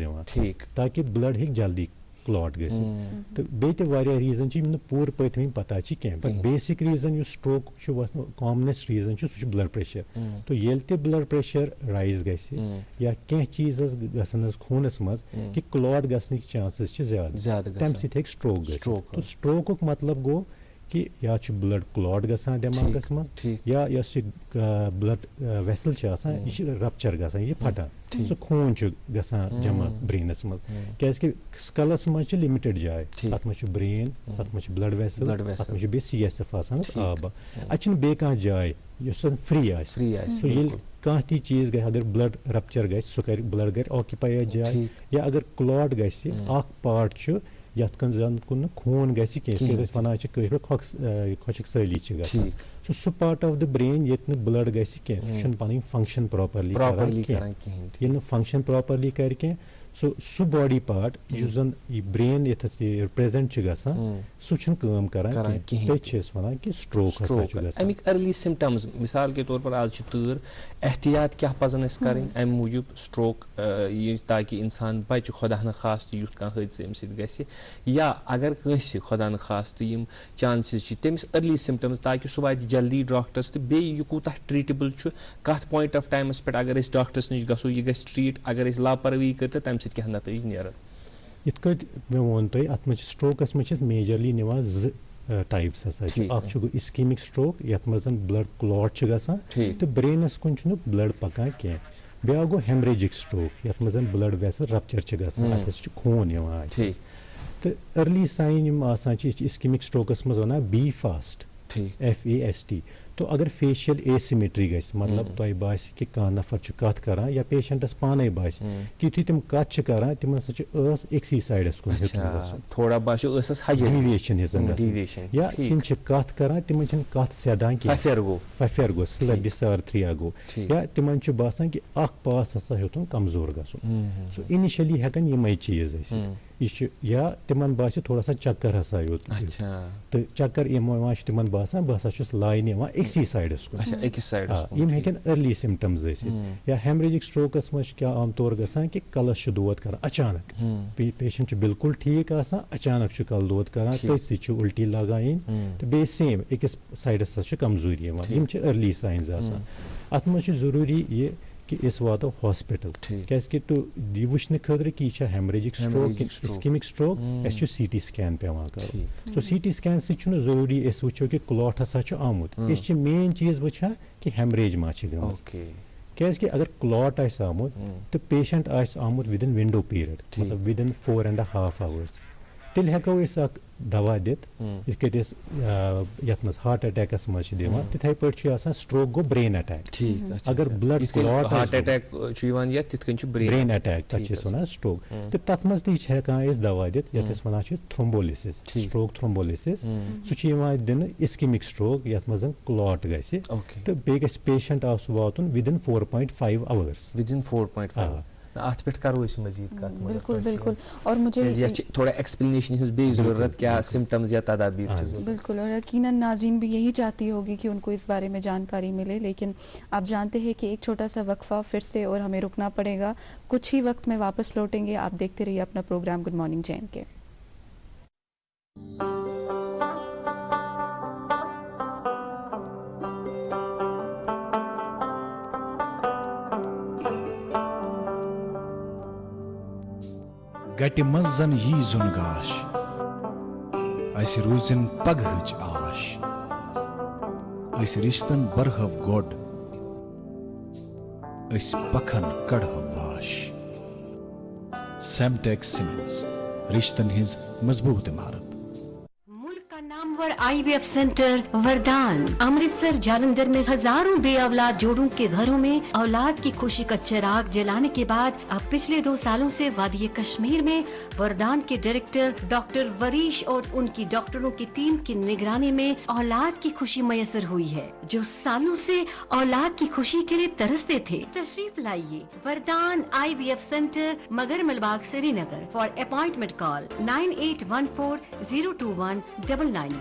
ताकि ब्लड हेक जल्दी क्लॉट गस। तो बे रीजन पूर पत्म पता पर basic reason stroke commonest reason सह ब्लड प्रेशर। तो ये ब्लड प्रेशर राइज गस या कह चीज गसन खूनस मज कि क्लॉट गसन चांसेस ज्यादा तम सह स्ट्रोक गस। तो स्ट्रोक मतलब गो कि या ब्लड क्लॉट गसान दिमागस मज या ब्लड वेसल यह रप्चर गसान, यह फटान, सो खून गसान जमा ब्रेनस मज क्या स्कलस मज लिमिटेड जाय, अत मज ब्रेन, अत मज ब्लड वेसल, अत मज बे CSF आब, अत बे जाय फ्री सो ये कह ती चीज गई अगर ब्लड रप्चर गस सह कर ब्लड गर ऑक्यूपाई जाय या अगर क्लॉट गस पार्ट यथ कुन खून गस वन खोशक सैली सह पार्ट ऑफ द ब्रेन ये ब्लड गस पन फंक्शन प्रॉपरली कर फंक्शन प्रॉपरली कर सह बॉडी पार्ट जन ब्रेन ये रिप्रेजेंट गसान सह करान वन कि स्ट्रोक। अमिक अर्ली सिम्टम्स मिसाल के तौर पर आज तूर एहतियात क्या पजन करें अम मूजूब स्ट्रोक ताकि इंसान बच खुदा न खास युथ कह हादसा अम सह या अगर कंस खुदा न खास यम चांसेस तमिस अर्ली सिम्टम्स ताकि सह वात जल्दी डॉक्टर्स तो बे यह कूत ट्रीटेबल कत पॉइंट ऑफ टाइमस पे अगर डॉक्टर्स निश गो यह गस ट्रीट अगर लापरवाही कर तम सह क्या नतीज नीर इत मे वो तुम अत स्ट्रोकस मज मेजरली निवान ज टाइप्स हसा इस्कीमिक स्ट्रोक यथ मज ब्लड क्लॉट गसान तो ब्रेनस कुन ब्लड पकान कह, ब्या गो हेमरेजिक स्ट्रोक यथ मज ब्लड वेसल रप्चर गसान अत खून तो अर्ली साइन इस्कीमिक स्ट्रोकस मज वन बी फास्ट FAST। तो अगर फेशियल एसिमेट्री गस मतलब तुम बास कि कह नफर कत करान या पेशेंटस पाने बास कि तुम कत करान तिम एक्सी साइडस कुन थोड़ा डिविएशन या तिम कत करान तिम कत सेदान फफेर गो डिसार्थिया गो या तिम बासान कि पास हसा हेतुन कमजोर गसन। सो इनिशियली हेकन यम चीज या तिमन बास थोड़ा सा चक्कर हसा योत तो चक्कर तिम बासान बह लाइन एक्सी साइडस कुन हेकन अर्ली सिम्टम्स या हेमरेजिक स्ट्रोकस मज क्या आम तौर गसान कि कलस दोद कर अचानक पेशेंट बिल्कुल ठीक आसान अचानक कल दोद कर तथी उल्टी लगान तो बे सेम अकिस साइडस कमजोरी अर्ली साइंस अत मज जरूरी ये कि इस वातो हॉस्पिटल कैसे तो यह वुचने खतर कि यह हेमरेजिक स्ट्रोक इस्केमिक स्ट्रोक अस सीटी स्कैन पेवान कर तो सीटी स्कैन सह जरूरी अस वो कि क्लॉट हसा आमुत अस मेन चीज वुचान कि हेमरेज मा क्या अगर क्लॉट आमुत तो पेशेंट आमुत विद इन विंडो पीरियड मतलब विद इन 4.5 hours तेल हेको दवा दित यथ हार्ट अटैकस मज दिवान तिथे पे स्ट्रोक गो ब्रेन अटैक अगर blood clot heart attack brain attack तथ वन स्ट्रोक तो तथ मज तक दवा दित यथ वन थ्रोम्बोलिसिस स्ट्रोक थ्रोम्बोलिसिस सह दिन इस्केमिक स्ट्रोक यथ मज क्लॉट गि तो बे गि पेशेंट वातुन within 4.5 hours within 4.5 अत पे करो मजीद कत बिल्कुल बिल्कुल और मुझे थोड़ा एक्सप्लेनेशन जरूरत क्या सिम्टम्स या तदाबीर बिल्कुल और यकीनन नाज़रीन भी यही चाहती होगी कि उनको इस बारे में जानकारी मिले लेकिन आप जानते हैं कि एक छोटा सा वक्फा फिर से और हमें रुकना पड़ेगा कुछ ही वक्त में वापस लौटेंगे आप देखते रहिए अपना प्रोग्राम गुड मॉर्निंग जैन के गटि मजन यी जुनगाश अस रूजिन पगहच आश अस रिश्तन बरहव गोड अस पखन कड़हव वाश सेमटेक्स सीमेंट्स रिश्तन हिज मजबूत इमारत नामवर आईवीएफ सेंटर वरदान अमृतसर जालंधर में हजारों बेऔलाद जोड़ों के घरों में औलाद की खुशी का चिराग जलाने के बाद अब पिछले 2 सालों से वादी कश्मीर में वरदान के डायरेक्टर डॉक्टर वरीश और उनकी डॉक्टरों की टीम की निगरानी में औलाद की खुशी मयसर हुई है। जो सालों से औलाद की खुशी के लिए तरसते थे तशरीफ लाइए वरदान आईवीएफ सेंटर मगर Malbagh Srinagar. For appointment call 9814021991।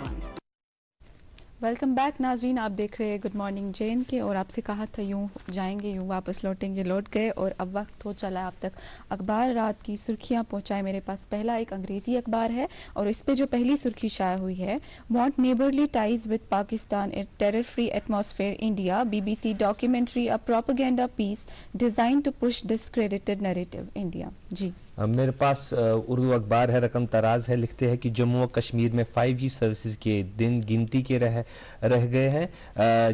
Welcome back नाजरीन, आप देख रहे हैं गुड मॉर्निंग जैन के और आपसे कहा था यूं जाएंगे यूं वापस लौटेंगे, लौट गए और अब वक्त हो चला आप तक अखबार रात की सुर्खियां पहुंचाए। मेरे पास पहला एक अंग्रेजी अखबार है और इस पे जो पहली सुर्खी शाया हुई है, want neighbourly ties with Pakistan in terror free atmosphere India, BBC documentary a propaganda piece design to push discredited narrative India. जी मेरे पास उर्दू अखबार है, रकम तराज है, लिखते हैं कि जम्मू और कश्मीर में 5G सर्विसेज के दिन गिनती के रह गए हैं।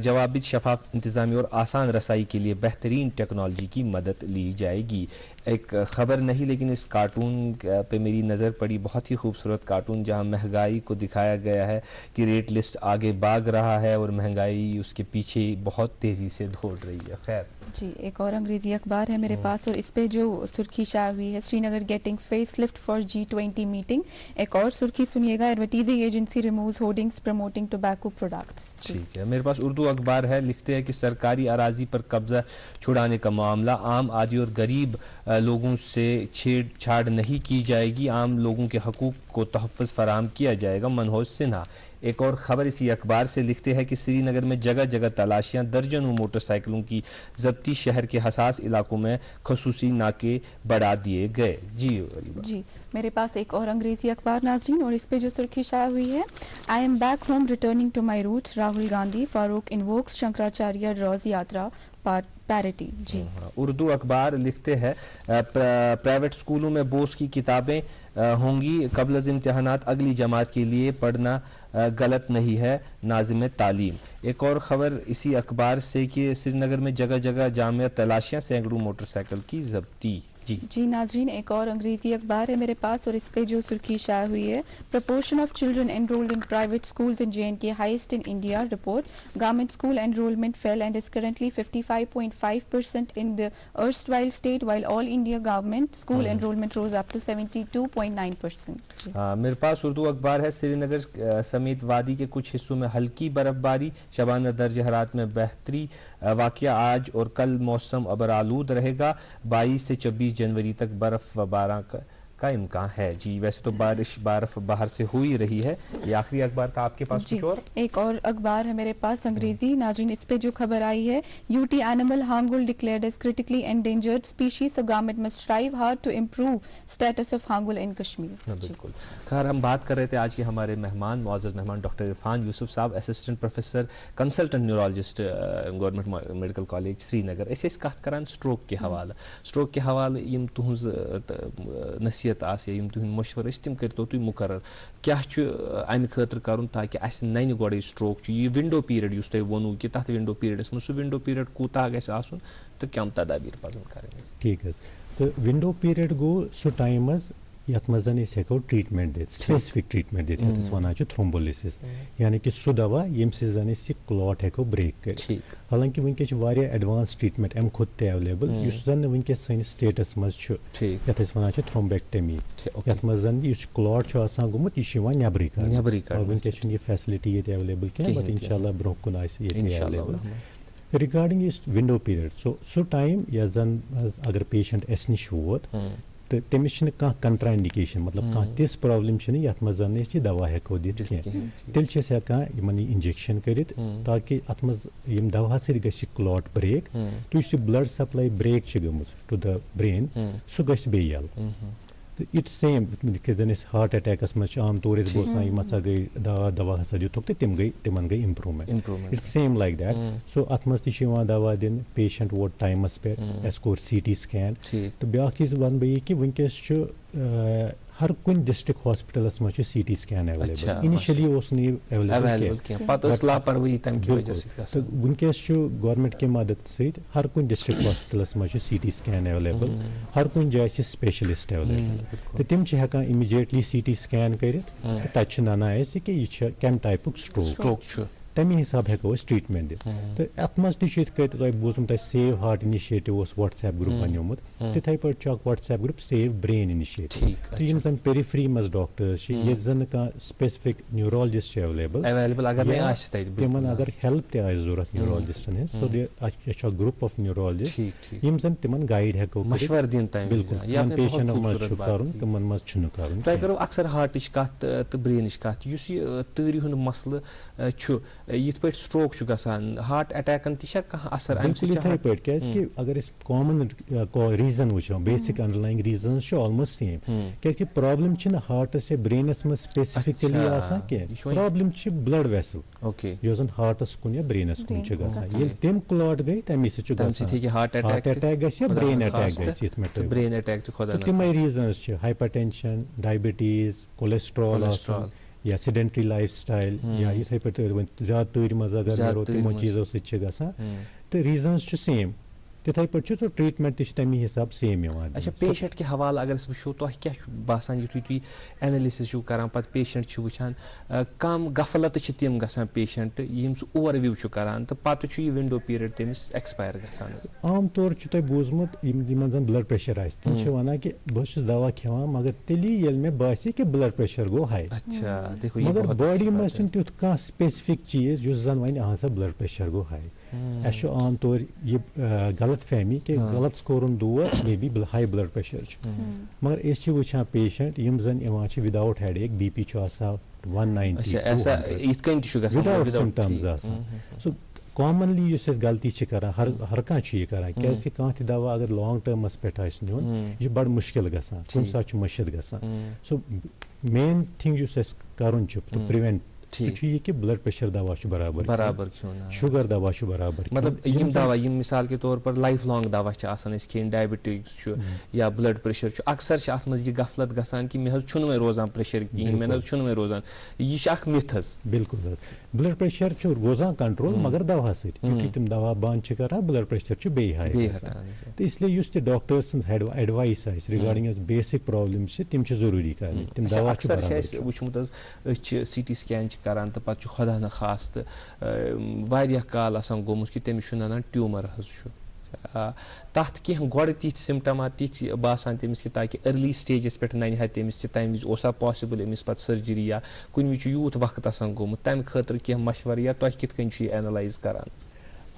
जवाबी शफाफ इंतजामी और आसान रसाई के लिए बेहतरीन टेक्नोलॉजी की मदद ली जाएगी। एक खबर नहीं लेकिन इस कार्टून पे मेरी नज़र पड़ी, बहुत ही खूबसूरत कार्टून जहां महंगाई को दिखाया गया है कि रेट लिस्ट आगे भाग रहा है और महंगाई उसके पीछे बहुत तेजी से दौड़ रही है। खैर जी, एक और अंग्रेजी अखबार है मेरे पास और इस पे जो सुर्खी शाया हुई है, Srinagar getting face lift for G20 meeting. एक और सुर्खी सुनिएगा, advertising agency removes hoardings promoting tobacco products. ठीक है, मेरे पास उर्दू अखबार है, लिखते हैं कि सरकारी अराजी पर कब्जा छुड़ाने का मामला, आम आदमी और गरीब लोगों से छेड़छाड़ नहीं की जाएगी, आम लोगों के हकूक को तहफ़्फ़ुज़ फराहम किया जाएगा, मनोज सिन्हा। एक और खबर इसी अखबार से लिखते हैं कि श्रीनगर में जगह जगह तलाशियां, दर्जनों मोटरसाइकिलों की जब्ती, शहर के हसास इलाकों में खसूसी नाके बढ़ा दिए गए। जी मेरे पास एक और अंग्रेजी अखबार नाज़रीन और इस पे जो सुर्खी शाया हुई है, I am back home returning to my roots, Rahul Gandhi, Farooq invokes Shankaracharya रॉज यात्रा पैरिटी। जी उर्दू अखबार लिखते हैं प्राइवेट स्कूलों में बोर्ड की किताबें होंगी कबल इम्तिहानात, अगली जमात के लिए पढ़ना गलत नहीं है, नाज़िम तालीम। एक और खबर इसी अखबार से कि श्रीनगर में जगह जगह जामिया तलाशियां, सैकड़ों मोटरसाइकिल की जब्ती। जी नाज़रीन, एक और अंग्रेजी अखबार है मेरे पास और इस पे जो सुर्खी शाया हुई है, proportion of children enrolled in private schools in J&K highest in India report, government school enrolment fell and is currently 55.5% in the erstwhile state, while all India government school enrolment rose up to 72.9%। मेरे पास उर्दू अखबार है, श्रीनगर समेत वादी के कुछ हिस्सों में हल्की बर्फबारी, शबाना दर्ज हरारत में बेहतरी, वाकया आज और कल मौसम अबरालूद रहेगा, 22 से 26 जनवरी तक बर्फ व बारिश का इम्कान है। जी वैसे तो बारिश बर्फ बाहर से हो ही रही है। ये आखिरी अखबार था आपके पास कुछ और? एक और अखबार है मेरे पास अंग्रेजी। नाज़रीन, इस पे जो खबर आई है, UT animal hangul declared as critically endangered species, so government must strive hard to improve status of hangul in Kashmir. बिल्कुल। खैर हम बात कर रहे थे आज के हमारे मेहमान, मुअज़्ज़ज़ मेहमान डॉक्टर इरफान यूसुफ साहब, assistant professor consultant neurologist government medical college Srinagar. ऐसे कत करान स्ट्रोक के हवाले, स्ट्रोक के हवाले यम तुहज नसीहत आसे, यम तुहंद मशवर तम करो तुम मुकर्रर क्या अमि खतर करुन ताकि अस नन गोड़े स्ट्रोक। ये विंडो पीरियड युस तुम वोनू कि तथ विंडो पीरियडस मज सह विंडो पीरियड कूता गस आसुन तो कम तदाबीर पजन करें। ठीक है, तो विंडो पीरियड गो सह टाइम यथ मज हेको ट्रीटमेंट दित, स्पेसिफिक ट्रीटमेंट दित वन थ्रोम्बोलिसिस, यानी कि सह दवा ये जन क्लॉट हेको ब्रेक कर। हालांकि वनकस एडवांस ट्रीटमेंट अम खुद ते अवेलेबल जन वनकस सैनिस स्टेटस मज यथ वन थ्रोम्बेक्टमी, यथ मज क्लॉट गोमुत यह नबरी कर वनकस यह फैसिलिटी ये अवेलेबल क्या, बट इंशाल्लाह ब्रोह कुन अवेलेबल। रिगार्डिंग इस विंडो पीरियड, सो टाइम यस जन अगर पेशेंट अस निश वोत तो तमिस कंट्रा इंडिकेशन, मतलब कह तिस प्रॉब्लम यथ मज दवा हेको दित तेल हेकान इंजेक्शन कर, ताकि अत मज दवा सत क्लॉट ब्रेक, तो इस ब्लड सप्लाई ब्रेक गम टू द ब्रेन सह गस बेयल। तो इट्स सेम जन हार्ट अटैकस मज आम तौर बोसान यम हसा गई दवा हसा दिथुक तो तिमन गई improvement. It's same like that. So अत मज दवा दिन, पेशेंट वोट टाइमस पे, अस कोर CT स्कैन। तो ब्या चीज वन बह कि वनकस हर कुन डिस्ट्रिक्ट हॉस्पिटलस मज CT scan available. Initially available तो वनकस गवर्नमेंट के मदद सहित हर कुन डिस्ट्रिक्ट हॉस्पिटलस मज CT स्कैन अवेलेबल, हर कुन जाय स्पेशलिस्ट अवेलेबल। तो तिम हेकान इमीडिएटली CT स्कैन कर तत नाना कि यह कम टाइपुक स्ट्रोक, तमी हिसाब हेको ट्रीटमेंट दित। तो अत मज बोजम तुम save heart initiative WhatsApp group बनोमुत, तिथे पे WhatsApp group save brain initiative. तो यम जन पेरिफेरी मज डॉक्टर्स ये जन कह स्पेसिफिक न्यूरोलॉजिस्ट अवेलेबल तिमन अगर हेल्प ते आए जरूरत न्यूरोलॉजिस्टन हज, so there group of neurologist यम जन तिमन गाइड हेको मशवर दिन तम बिल्कुल पेशेंट मज करन तिमन मज छुन करन। तय करो अक्सर हार्टिच कत तो ब्रेनिच कत, युस ये तरी हुंद मसले ये पे स्ट्रोक गसान, हार्ट अटैकन कह असर बिल्कुल इथे पे कि अगर इस कॉमन रीजन वो basic underlying reason almost same, क्या प्रॉब्लम हार्टस या ब्रेनस में स्पेसिफिकली प्रॉब्लम ब्लड वेसल जो जन हार्टस कुन या ब्रेनस कुन गसान, तम क्लॉट गई तमी हार्ट अटैक गस या ब्रेन अटैक गस ब्रेन अटैक तम रीजन हाइपरटेंशन, डायबिटीज, कोलेस्ट्रॉल या सेडेंटरी लाइफ स्टाइल या इथे पे ज्यादा तरी मज अगर तमो चीजों सगान, तो रीजन्स सेम तिथे पे तो ट्रीटमेंट तमी हिसाब सेम। अच्छा पेशेंट के हवाले अगर वो तुम क्या बासान यु तुम एनालिसिस करान पे पेशेंट वुचान कम गफलत तम गसान पेशेंट यम ओवर व्यू करान तो पत यह विंडो पीरियड तमिस एक्सपायर गसान। आम तौर तुम बोजमुत जन ब्लड प्रेशर आ तम वन कि बहुत दवा खेवान मगर तेली ये मे बासे कि ब्लड प्रेशर गो हाई, मगर बॉडी मज तुथ कह स्पेसिफिक चीज जो जन वन सा ब्लड प्रेशर गो हाई। अस आम तौर ये गलत फहमी कि गलत कोरुन दूर मे बी हाई ब्लड प्रेशर, मगर अस वुचान पेशेंट यम जन without headache BP 190 without symptoms. So commonly गलती करान हर कह करान क्या दवा अगर लॉन्ग टर्मस पे नुन यह बड़ मुश्किल गसान, कुन सात मशद गसान। सो मेन थिंग कर प्रिवेंट ये कि ब्लड प्रेशर दवा बराबर शुगर दवा बराबर, मतलब यम दवा यम मिसाल के तौर पर लाइफ लॉन्ग दवा खेन डायबिटीज या ब्लड प्रेशर अक्सर मज यह गफलत गसान कि मे मे रोजान प्रेशर कहें मे मे रोजान, यह मिथ। बिल्कुल ब्लड प्रेशर रोजान कंट्रोल मगर दवा सम दवा बंद कर ब्लड प्रेशर बे हाई, तो इसलिए उस doctors advice regarding basic problem तम जरूरी कर तम दवा वुचमुत CT स्कैन करान तो पे खुदा न खास तो काल गोमुत कि तमिस नान ट्यूमर तथ कह गोड़ तिथ सिम्टमा तिथ बासान तमिस कि ताकि अर्ली स्टेजस पे नन हा तमिस तम वज ओसा पॉसिबल अमिस पे सर्जरी या कुन विज यूत वक्त गोमुत तम खतर कह मशवर या तुम कित कन एनालाइज करान?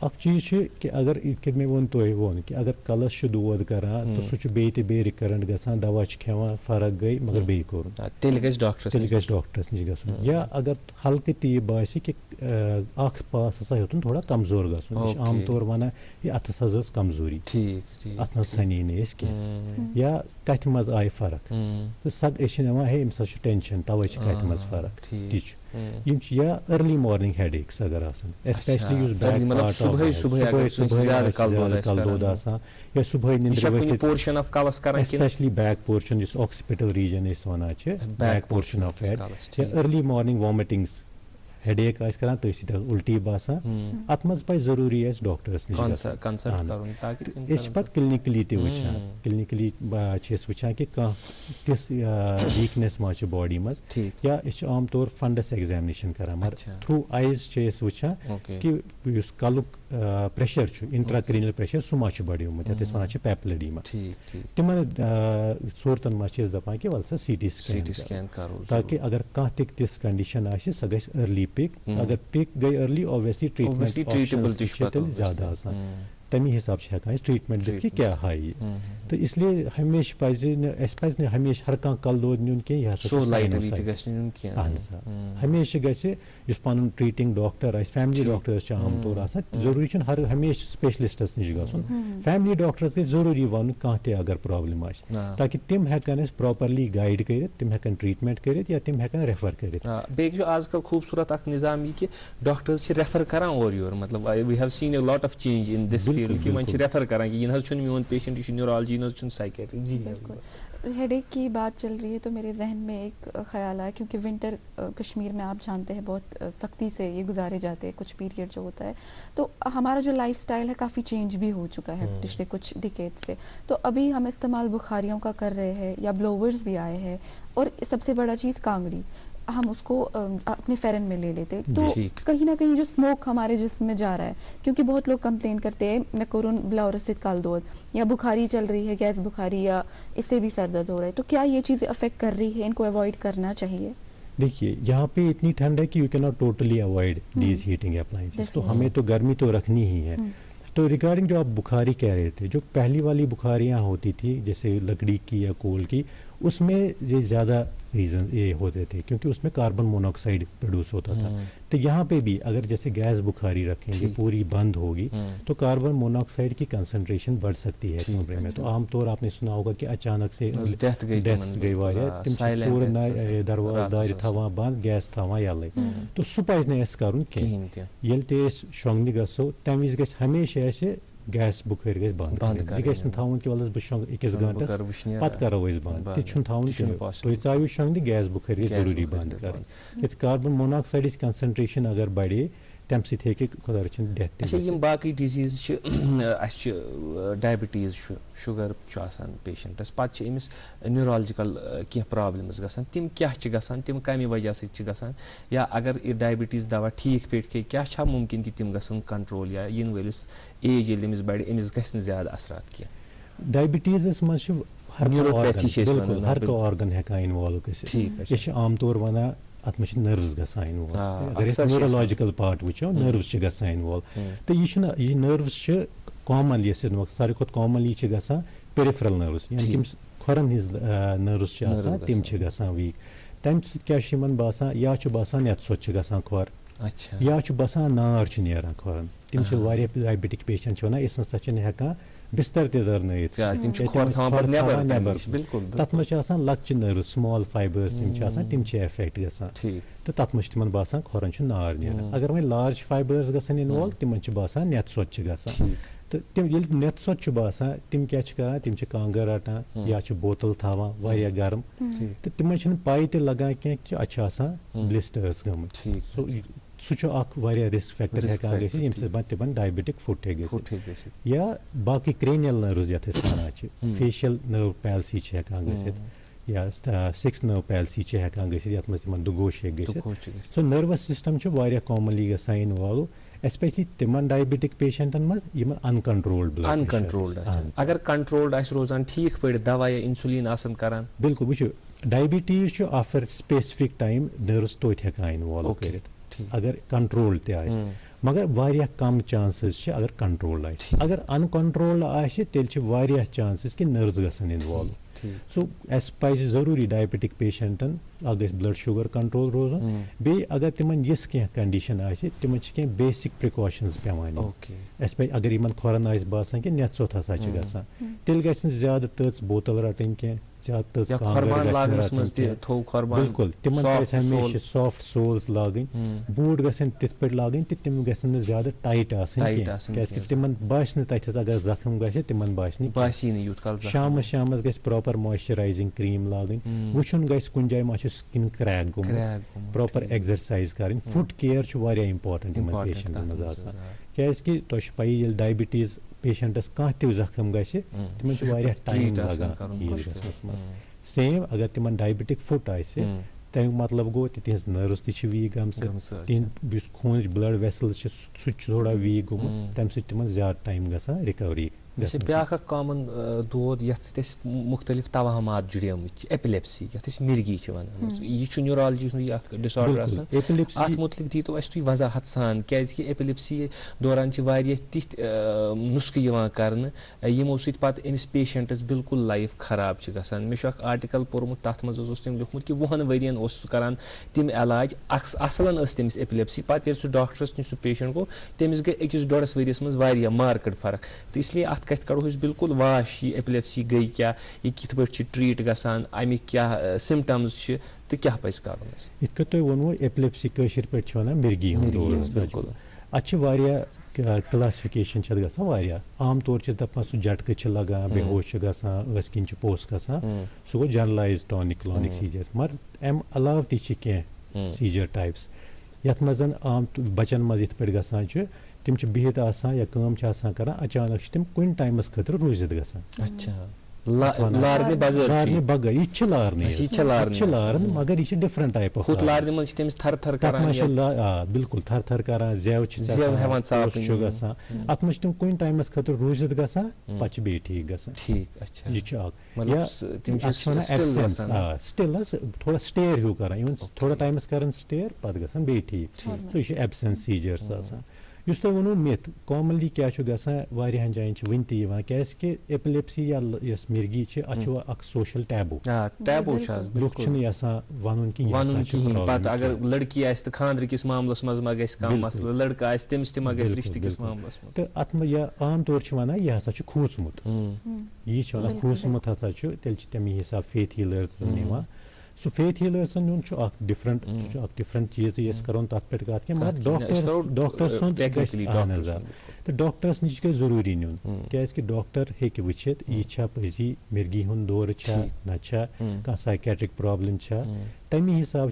अख चीज कि अगर मे वो तुन कि अगर कलस दोद करान तो सह बे रिकरेंट गसान दवा खेवान फर्क गई मगर बे कोर तेल डॉक्टरस निश गसन या अगर हल्के ती बासी कि अख पास हसा हेतुन थोड़ा कमजोर गसन आम तौर वन ये अथस हज कमजोरी अत मज सनी न या कथ मज आय फर्क तो सग वन हे अम्स टेंशन तवे कथ मज फर्क ती या अर्ली मॉर्निंग हेडेक्स अगर स्पेशली बैक पार्ट कल दो या सुबह निंद्र specially back portion occipital region वन बैक पोर्शन ऑफ हेड या अर्ली मॉर्निंग वॉमिटिंग्स हेडेक करान तथ उल्टी बसान अत मज पे जरूरी डॉक्टर्स निश पे क्लिनिकली तचान क्लिनिकली वचान कि किस वीकनेस मा बॉडी मज या आम तौर फंडस एग्जामिनेशन करान मगर थ्रू आइज वचान कि कलुक प्रेशर इंट्राक्रीनल प्रेशर सह मा बढ़ोमुत ये वन पेप्लिडीमा तिमन सूरतन मा दपान कि वल सा CT स्कैन ताकि अगर कह तिस कंडीशन आ सह गई अर्ली पिक अगर पिक गई अर्ली ऑब्वियसली ट्रीटमेंट ज्यादा तमी हिसाब से हेकान ट्रीटमेंट दिख कि क्या हाई तो इसलिए हमेशा पज हमेशा हर कह कल दो नुन हमेशा गस पन ट्रीटिंग डॉक्टर फैमिली डॉक्टर्स आम तौर जरूरी हर हमेशा स्पेशलिस्टस निश गसन फैमिली डॉक्टर्स गई जरूरी वन कह ते अगर प्रॉब्लम आ ताकि तिम हेकान प्रॉपरली गाइड कर तिम हेकान ट्रीटमेंट कर या तिम हेकान रेफर कर आजकल खूबसूरत अख निजाम ये कि डॉक्टर्स रेफर करान और योर मतलब we have seen a lot of change in this कि वन रेफर करान कि यह मोन पेशेंट यह न्यूरोलॉजी यह साइकेट्री जी हेडेक की बात चल रही है तो मेरे जहन में एक ख्याल आया क्योंकि विंटर कश्मीर में आप जानते हैं बहुत सख्ती से ये गुजारे जाते हैं कुछ पीरियड जो होता है तो हमारा जो लाइफस्टाइल है काफ़ी चेंज भी हो चुका है पिछले कुछ डिकेड से तो अभी हम इस्तेमाल बुखारियों का कर रहे हैं या ब्लोवर्स भी आए हैं और सबसे बड़ा चीज़ कांगड़ी हम उसको अपने फेरन में ले लेते तो कहीं ना कहीं जो स्मोक हमारे जिस्म में जा रहा है क्योंकि बहुत लोग कंप्लेन करते हैं मैं कोरोन ब्लाउरसित कालदोद या बुखारी चल रही है गैस बुखारी या इससे भी सर दर्द हो रहा है तो क्या ये चीज़ें अफेक्ट कर रही है इनको अवॉइड करना चाहिए देखिए यहाँ पे इतनी ठंड है कि you can not totally avoid these heating appliances तो हमें तो गर्मी तो रखनी ही है तो रिगार्डिंग जो आप बुखारी कह रहे थे जो पहली वाली बुखारियाँ होती थी जैसे लकड़ी की या कोल की उसमें ये ज़्यादा रीज़न ये होते थे क्योंकि उसमें कार्बन मोनोऑक्साइड प्रोड्यूस होता था तो यहाँ पे भी अगर जैसे गैस बुखारी रखेंगे पूरी बंद होगी तो कार्बन मोनोऑक्साइड की कंसंट्रेशन बढ़ सकती है कमरे में तो आमतौर आपने सुना होगा कि अचानक से डेथ गई वारिया दरवाजा थवा बंद गैस थवा यल्ले तो सह पज न करुन ये शोंगने गो तम वज गैस हमेशा गैस बुखार गैस बंद यह थवन कि वल बह अकिस घंटस पत करो बंद थवन तुम चाहू शोंगने गैस बुखार गई जरूरी बंद कर कार्बन मोनोऑक्साइड कंसंट्रेशन अगर बढ़े तम सह खुदा रचन डेथ बाकी डिजीज डायबिटीज शुगर पेशेंटस पे अमिस न्यूरोलॉजिकल कह प्रॉब्लम्स गसान तिम क्या गसान तिम कमी वजह से या अगर डायबिटीज दवा ठीक पे खे क्या मुमकिन कि तिम गसन कंट्रोल या इन वलिस एज ये अमिस बढ़ अमिस गस ज्यादा असरात कह डायबिटीज मज हर ऑर्गन हेकान इन्वॉल्व गए आम तौर वन अत मे नर्व्स गसान इन्वॉल्व अगर न्यूरोलॉजिकल पार्ट वो नर्व्स गसान इन्वॉल्व तो यह नर्व्स कॉमन सारे खुद कॉमनली गसान पेरिफेरल नर्व्स यानी कि खोरन हिज नर्व्स तिम गसान वीक तम क्या बसान या बसान नत सोच गसान खोर या बसान नार नेरान खोरन तिम डायबिटिक पेशेंट वन इस हेकान बिस्तर तर्नत तथ मे लक्च नर्व्स स्मॉल फाइबर्स तिम एफेक्ट गसान तो तथ मे तिमन बसान खोरन नार नेरान अगर वह लार्ज फाइबर्स गसान इन्वॉल्व तिमन बसान नेत सोच गसान तो तिम नेत सोच बसान तिम क्या करान तिम कांगर रटान या बोतल थवान वारिया गर्म तो तिमन पाई ते लगान कह अच्छा ब्लिस्टर्स गमत सह रिस्क फैक्टर हेकान गम डायबिटिक फुट या बाकी क्रेनियल नर्व्स ये वन फेशियल नर्व पैल्सी हेकान या 6 नर्व पैल्सी हेकान गत मज दुगोश सो नर्वस सिस्टम कॉमनली गसान इन्वॉल्व एस्पेशली तिमन डायबिटिक पेशेंटन मज अनकंट्रोल्ड अगर कंट्रोल्ड रोजान ठीक पे दवा या इंसुलिन आसन करान बिल्कुल वो diabetes after specific time nerves तोत हेकान इन्वॉल्व कर अगर कंट्रोल मगर वारिया कम चांसेस छे अगर कंट्रोल आए अगर अनकंट्रोल्ड आए तेल छे वारिया चांसेस कि नर्व्स गसन इन्वॉल्व सो एस पज जरूरी डायबिटिक पेशेंटन अगर ब्लड शुगर कंट्रोल रोजन बे अगर तिमन यस कह कंडीशन आए तिमन कह बेसिक प्रिकॉशंस पेवान एस पे अगर इन खोरन आस बासान कि नेत सोत हसा गसान तेल गस ज्यादा तज बोतल रटन कह बिल्कुल तिमन हमेशा सॉफ्ट सोल्स लागन बूट गसन तिथ पे लागन तिम गसन ज्यादा टाइट आसन तिमन बास तथस अगर जख्म गए तिमन बास शाम शाम गस प्रॉपर मॉइस्चराइजिंग क्रीम लागन वुचन गस कुन जाय मा स्किन क्रैक गोमुत प्रॉपर एक्सरसाइज करन फुट केयर वारिया इंपॉर्टेंट इन पेशेंटन मज आसान क्या तो पई ये डायबिटीज पेशेंटस कह जख्म गए तिमन वारिया टाइम लगान सेम अगर तिमन डायबिटिक फुट आए तमिक मतलब गो तिहज नर्व्स ती वीक गम खून ब्लड वेसल्स सह थोड़ा वीक गोमुत तम सम ज्यादा टाइम गसान रिकवरी ब्या कॉमन दौद ये मुख्तलिफ तवाहमात जुड़ेम एपिलेप्सी ये मिर्गी वन यह न्यूरोलॉजी डिसऑर्डर मुतलिक दी तो तुम वजाहत सान क्या एपिलेप्सी दौरान तिथ नुस्खे कर यमो समिस पेशेंटस बिल्कुल लाइफ खराब गसान मे आर्टिकल पोर्मुत तथ मज तम लिखमुत कि 20 वरियन करान तम इलाज असलन तमिस एपिलेप्सी पे सह डॉक्टरस नश पेशेंट गो तमिस गई 1-1.5 वरियस मज मार्केट फर्क तो इसलिए अत कत कड़ो बिल्कुल वाश ये एपिलेप्सी गई क्या यह कित पे ट्रीट गसान अमिक क्या सिम्टम्स तो क्या पज कर इत तुम वो एपिलेप्सी कशर पे वन मिर्गी बिल्कुल अ क्लासिफिकेशन गसान आम तौर दपान सह झटक लगान बेहोश गसान स किन पोस गसान सह गो जनरलाइज टॉनिक क्लॉनिक सीजर्स मगर अम अलाव तह सीजर टाइप्स यथ मज आम बचन मज इत पे गसान तिम बिहित या काम कर अचानक तिम कुन टाइमस खतर रूजित गसान लारने बगैर यह लारन मगर यह डिफरेंट टाइप ऑफ बिल्कुल थर थर करान जेव गसान अत मज तिम कुन टाइमस खतर रूजित गसान पे बे ठीक गसान यह स्टिल थोड़ा स्टेयर हूँ कर थोड़ा टाइमस कर स्टेयर पे गसान बे ठीक तो यह एब्सेंस सीजर्स आसान युस तुम वो मिथ कॉमनली क्या गसान जायन वन क्या एपिलेप्सी या मिर्गी अख सोशल टैबू लुक वन कि अगर लड़की आस खानद्र किस मामलस मज मा गस कम मसला लड़का आस तमिस मा गस रिश्ते किस मामलस तो अत यह आम तौर वन यह हसा खूसमुत यह वन खूसमुत हसा तेल तमी हिसाब फेथ हीलर्स निवान सो फेथ हीलर्स नुन डिफरेंट चीज ये करोन तथ पे कत मगर डॉक्टर्स तो डॉक्टर्स नश गई जरूरी नुन क्या डॉक्टर हे वुचित यह पजी मिर्गी हुंद दौर ना कह साइकेट्रिक प्रॉब्लम तमी हिसाब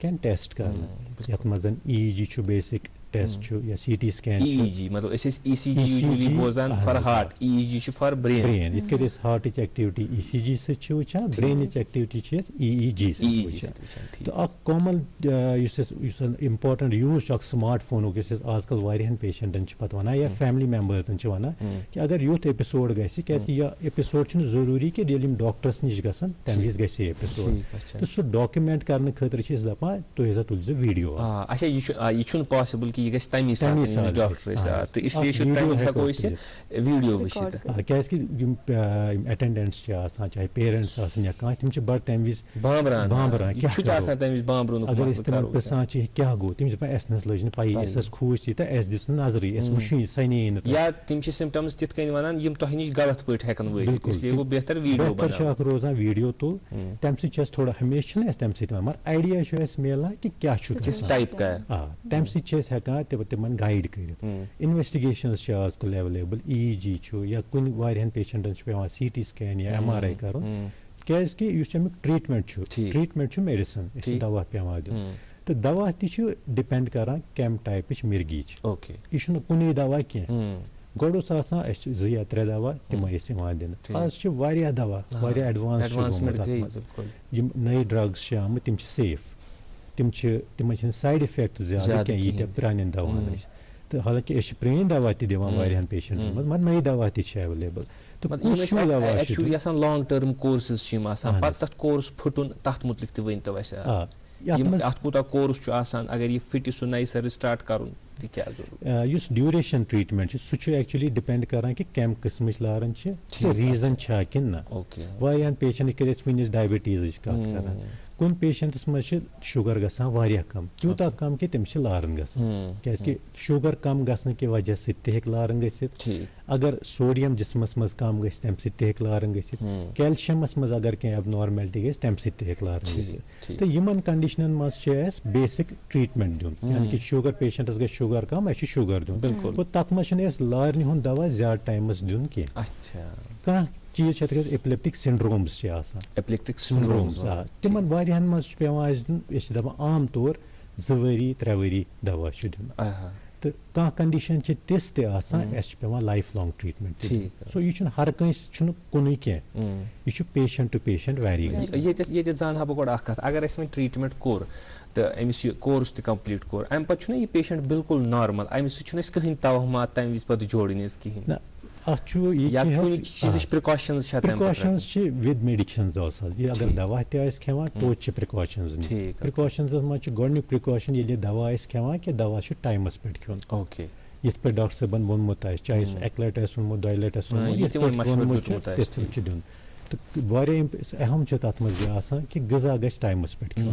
कैन टेस्ट कर ये मज EEG बेसिक टेस्ट या CT स्कैन EEG मतलब ECG यूजुअली बोजान for heart EEG for brain इत कर हार्ट एक्टिविटी ECG से वुचान ब्रेन एक्टिविटी EEG से तो अख कॉमन इम्पोर्टेंट यूज स्मार्टफोन आजकल वारियान पेशेंटन पत वन या फैमिली मेंबर्सन वन कि अगर यूथ एपिसोड गया यह एपिसोड जरूरी कि डॉक्टर्स नश गसान तम विज गए एपिसोड तो सह डॉक्यूमेंट करने खतर दपान तुम हसा तुल वीडियो अच्छा यह पॉसिबल कि यह तमी डॉक्टर तो इसलिए वीडियो वुचित अटेंडेंट्स चाहे पेरेंट्स या कह तम बड़ तम विज बांबरान अगर तम पृसान क्या गो तम अस लज पी अस खूस तो अस दिस नजर वो सने या तम सिम्टम्स तिथ कन वन तुह नश गलत पे हेकन वत इसलिए गो बेहतर वीडियो रोजान वीडियो तुल तम सह थोड़ा हमेशा तम मगर आइडिया मिलान कि क्या टाइप का तम सह तिमन गाइड कर इन्वेस्टिगेशंस आजकल अवेलेबल EEG या कुन वारियान पेशेंटन पे CT स्कैन या MRI कर क्या ट्रीटमेंट मेडिसिन दवा पे दिन तो दवा तह डिपेंड करान कम टाइप मिर्गी यह कुन दवा कह गोड़ 2 या 3 दवा तम दिन आज दवा एडवांस नई ड्रग्स आम तम सेफ तम साइड इफेक्ट ज्यादा क्या पुरान दवान तो हालांकि प्रेन दवा दिवान पेशेंट मगर नई दवा अवेलेबल तो लॉन्ग टर्म कोर्सेस तथ कोर्स फुटन तथ मुतलिक वन तो अत कूता कोर्स अगर यह फिट सह नई सर स्टार्ट कर क्या जरूरत युस ड्यूरेशन ट्रीटमेंट सह एक्चुअली डिपेंड करान कि कम किस्म लारन तो रीजन छा कि ना वारियान पेशेंट कर वनिस डायबिटीज कत करान कुन पेशेंटस मज शुगर गसान वारिया कम त्यूता कम कि तमिस लारन गसान क्या शुगर कम गसन की वजह से लारन गसित अगर सोडियम जिस्मस मज कम गस तम सह लारन गसित कैल्शियमस मज अगर कह एबनॉर्मेलिटी गस तम सह लारन गसित तो यमन कंडीशनन मज बेसिक ट्रीटमेंट दिन यानी कि शुगर पेशेंटस गस शुगर कम अस शुगर दिन तो तथ मज लारन हुंद दवा ज्यादा टाइमस दिन कह चीज एपिलेप्टिक सिंड्रोम्स एपिलेप्टिक सिंड्रोम्स तिमन वारियान मज पेवान दिन दपान आम तौर 2 वरी 3 वरी दवा दिन तो कह कंडीशन तिस पेवान लाइफ लॉन्ग ट्रीटमेंट सो यह हर कंस कुन कह यह पेशेंट टू पेशेंट वेरी ये जान बह गो कत अगर वो ट्रीटमेंट कोर तो अमिस कोर्स तक कंप्लीट कोर अम पे यह पेशेंट बिल्कुल नॉर्मल अमिस कहीं तवहमात तम विज पे जोड़न कहें प्रिकॉशंस विद मेडिसिन्स ये अगर दवा खेवान तो प्रिकॉशंस प्रिकॉशंस मज गोडनिक प्रिकॉशन ये दवा खेवान कि दवा टाइमस पे खेन यथ पे डॉक्टर साहबन वोनमुत चाहे सह 1 लट वोनमुत 2 लट वोनमुत तिथ दिन तो अहम तथ मज कि गजा गस टाइमस पे खेन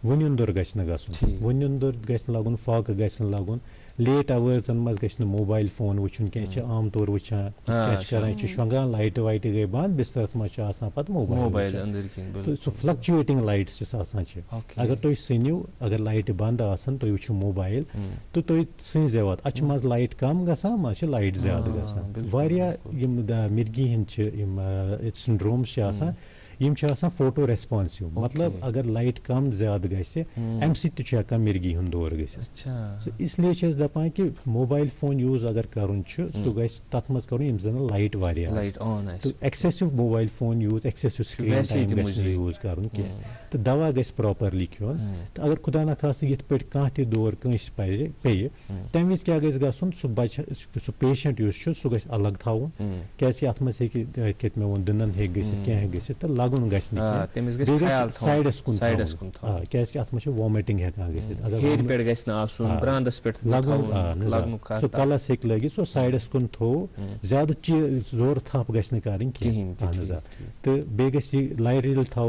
वुनिंदुर गस वुनिंदुर गस लगुन फाक गस लगुन लेट आवर्स मज गस मोबाइल फोन वुचन कह आम तौर वुचान कर शंगान लाइट वाइट गई बंद बिस्तरस मज पे मोबाइल तो सह फ्लक्चुएटिंग लाइट्स अगर तुम सनिव अगर लाइट बंद तुम वो मोबाइल तो तुम सज अच मज लाइट कम गसान मज लाइट ज्यादा गसान मिर्गी हंद सिंड्रोम्स यम फोटो रेस्पॉन्सिव मतलब अगर लाइट कम ज्यादा गसे अम सह मिर्गी हूं दौर इसलिए दपान कि मोबाइल फोन यूज अगर करुन सह गस तथ मज कर जन लाइट तो excessive mobile phone use excessive screen time use करुन तो दवा गस प्रॉपरली खेन तो अगर खुदा न खास ये पे कह त दौर कंस पे तम विज क्या गसन सह पेशेंट सह गस अलग थवन क्या अत मज हे मे वो दंदन हे क्या तो लगुन साइडस कुन क्या अत मज वॉमिटिंग सह कलस हे लगित सो साइडस कुन थो ज्यादा चीज जोर थप गि करें तो बे लाइट थो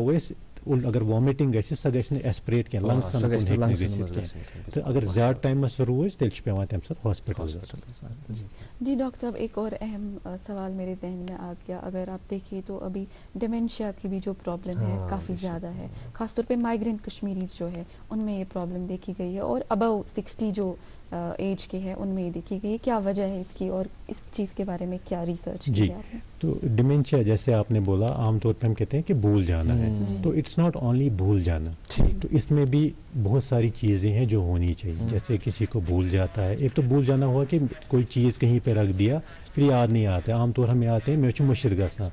अगर वॉमिटिंग सह गि एस्पिरेट क्या लंग्स तो अगर ज्यादा टाइमस रोज तेल पेवान तम साथ हॉस्पिटल जी डॉक्टर साहब एक और अहम सवाल मेरे जहन में आ गया अगर आप देखिए तो अभी डिमेंशिया की भी जो प्रॉब्लम है काफ़ी ज़्यादा है खासतौर पे माइग्रेंट कश्मीरीज जो है उनमें ये प्रॉब्लम देखी गई है और अबव 60 जो एज के हैं उनमें ये देखी गई क्या वजह है इसकी और इस चीज़ के बारे में क्या रिसर्च की है आपने? तो डिमेंशिया जैसे आपने बोला आमतौर पर हम कहते हैं कि भूल जाना है तो इट्स नॉट ओनली भूल जाना तो इसमें भी बहुत सारी चीज़ें हैं जो होनी चाहिए जैसे किसी को भूल जाता है एक तो भूल जाना हुआ कि कोई चीज़ कहीं पे रख दिया फिर याद नहीं आता आमतौर हम आते हैं मैं मुश्किल गसा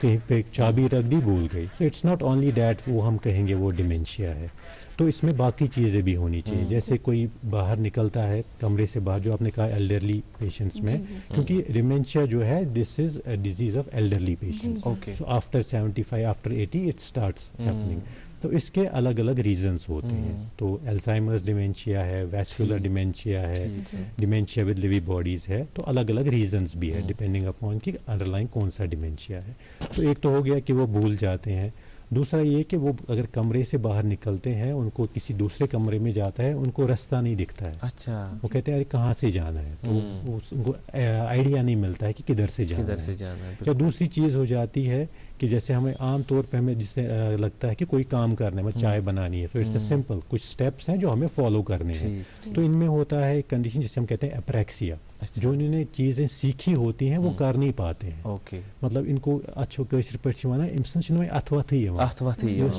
कहीं पे चाबी रख दी भूल गई so it's not only that वो हम कहेंगे वो डिमेंशिया है तो इसमें बाकी चीज़ें भी होनी चाहिए जैसे कोई बाहर निकलता है कमरे से बाहर जो आपने कहा एल्डरली पेशेंट्स में क्योंकि डिमेंशिया जो है this is a disease of elderly patients so after 75 after 80 it starts happening तो इसके अलग अलग रीजंस होते हैं तो अल्जाइमर्स डिमेंशिया है वैस्कुलर डिमेंशिया है डिमेंशिया विद लिवी बॉडीज है तो अलग अलग रीजंस भी है डिपेंडिंग अपॉन कि अंडरलाइन कौन सा डिमेंशिया है तो एक तो हो गया कि वो भूल जाते हैं दूसरा ये कि वो अगर कमरे से बाहर निकलते हैं उनको किसी दूसरे कमरे में जाता है उनको रास्ता नहीं दिखता है अच्छा वो कहते हैं अरे कहाँ से जाना है तो उनको आइडिया नहीं मिलता है कि किधर से जाना है या दूसरी चीज़ हो जाती है कि जैसे हमें आम तौर पे हमें जिससे लगता है कि कोई काम करना है चाय बनानी है तो इट्स सिंपल कुछ स्टेप्स हैं जो हमें फॉलो करने हैं तो इनमें होता है एक कंडीशन जिसे हम कहते हैं एप्रेक्सिया जो इन्होंने चीज़ें सीखी होती हैं वो कर नहीं पाते हैं मतलब इनको अच्छो कशर पे वन अथवथ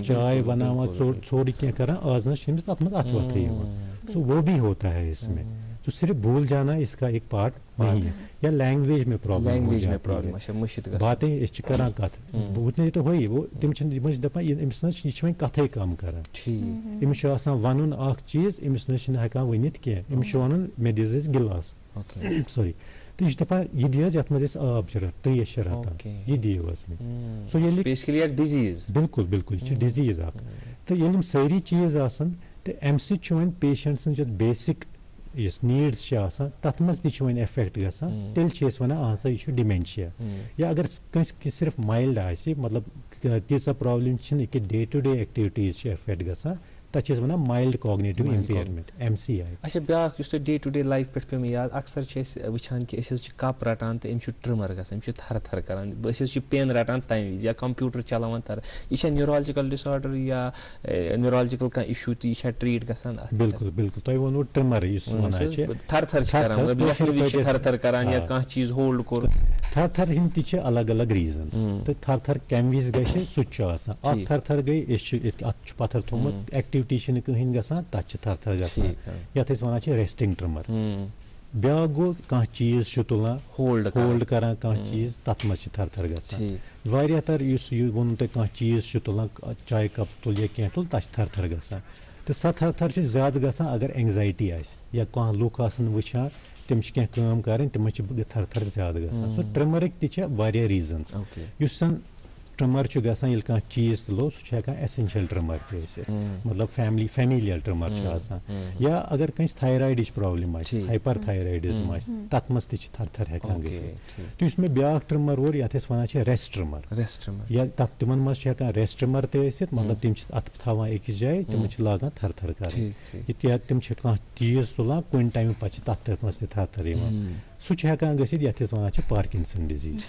चाय बनावा थोड़ी क्या करा आज तथ मज अथवथ सो वो भी होता है इसमें तो सिर्फ भूल जाना इसका एक पार्ट नहीं है या लैंग्वेज में प्रॉब्लम हो जाती है बातें करान कत उतने तो होई वो तम दपान अमिस यह कथे कम करान अमिस वन अख चीज अमिस हेकान वनित कह अमिस वन मे दिस गिलास सॉरी तो यह दपान यह दी ये मज आब त्रेश रटान यह दियो सो ये डिजीज बिल्कुल बिल्कुल यह डिजीज अख तो ये सारी चीज आसन तो अम वन पेशेंट सज बेसिक इस नीड्स तथ मज वन इफेक्ट गसान तेल वन यह डिमेंशिया या अगर कंस सिर्फ माइल्ड आए मतलब तीसा प्रॉब्लम कि day to day activities affect गसान तक वन माइल्ड कॉग्निटिव इम्पेयरमेंट MCI। अच्छा ब्या डे टू डे लाइफ पे पे याद अक्सर वुचान कि कप रटान तो अम्स ट्रिमर गसान थर थर करान पेन रटान तमें विज या कंप्यूटर चलान तर यह न्यूरोलॉजिकल डिसऑर्डर या न्यूरोलॉजिकल कह इशू तो यह ट्रीट गसान। बिल्कुल बिल्कुल तुम वो ट्रिमर थर थर थर थर करान या कह चीज होल्ड कोर थर थर हिंद अलग अलग रीजन तो थर थर कम विज गई सह थर थर गई अत पत्थर थोमुत एक्टिविटी कहीं गसान तथ थर थर गसान यथ वन रेस्टिंग ट्रिमर। ब्या गो कह चीज तुलान होल्ड करान कह चीज तथ मज थर थर गसान वारिया तर वो तुम कह चीज तुलान चाय कप तुल या कह तुल तथ थर थर गसान तो सह थर थर ज्यादा गसान अगर एंग्जाइटी या कह लूक वुचान तम कम कर तम थर थर ज्यादा गसान सो ट्रिमरिक तह रीजन ट्रिमर गसान ये कह चीज तुलो सह एसेंशियल ट्रिमर मतलब फैमिलियल ट्रिमर या अगर कंस थायराइड प्रॉब्लम हाइपर थायराइडिज्म तथ मज थर थर हेकान गई तो मे ब्या ट्रिमर वो ये वन रेस्ट ट्रिमर या तथ तिमन मज रेस्ट ट्रिमर मतलब तम अत थवान अकिस जाए तम लागान थर थर कर तम कह चीज तुलान कुन टाइम पे तथ मज थर थर सह हेकान गसित ये वन पार्किंसन डिजीज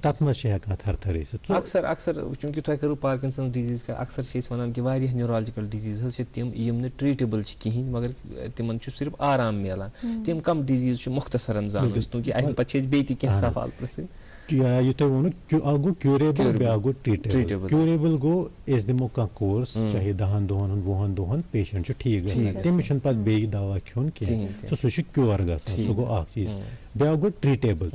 तथ मज थर थर अक्सर अक्सर चूंकि तुम करो पार्किंसन डिजीज का अक्सर वन कि न्यूरोलॉजिकल डिजीज तम यम ट्रीटेबल कहें मगर तिमन सिर्फ आराम मिलान तम कम डिजीज मुख्तसरन जान क्योंकि अमे पे बे सवाल पृन यह तुम वो गो क्यूरेबल ब्या गो ट्रीटेबल क्यूरेबल गो अस दिमो कह कोर्स चाहे 10 दोहन 20 दोहन पेशेंट ठीक गसान तमिस पे बे दवा खोन कह सह क्योर गसान सह गो चीज ब्या गो ट्रीटेबल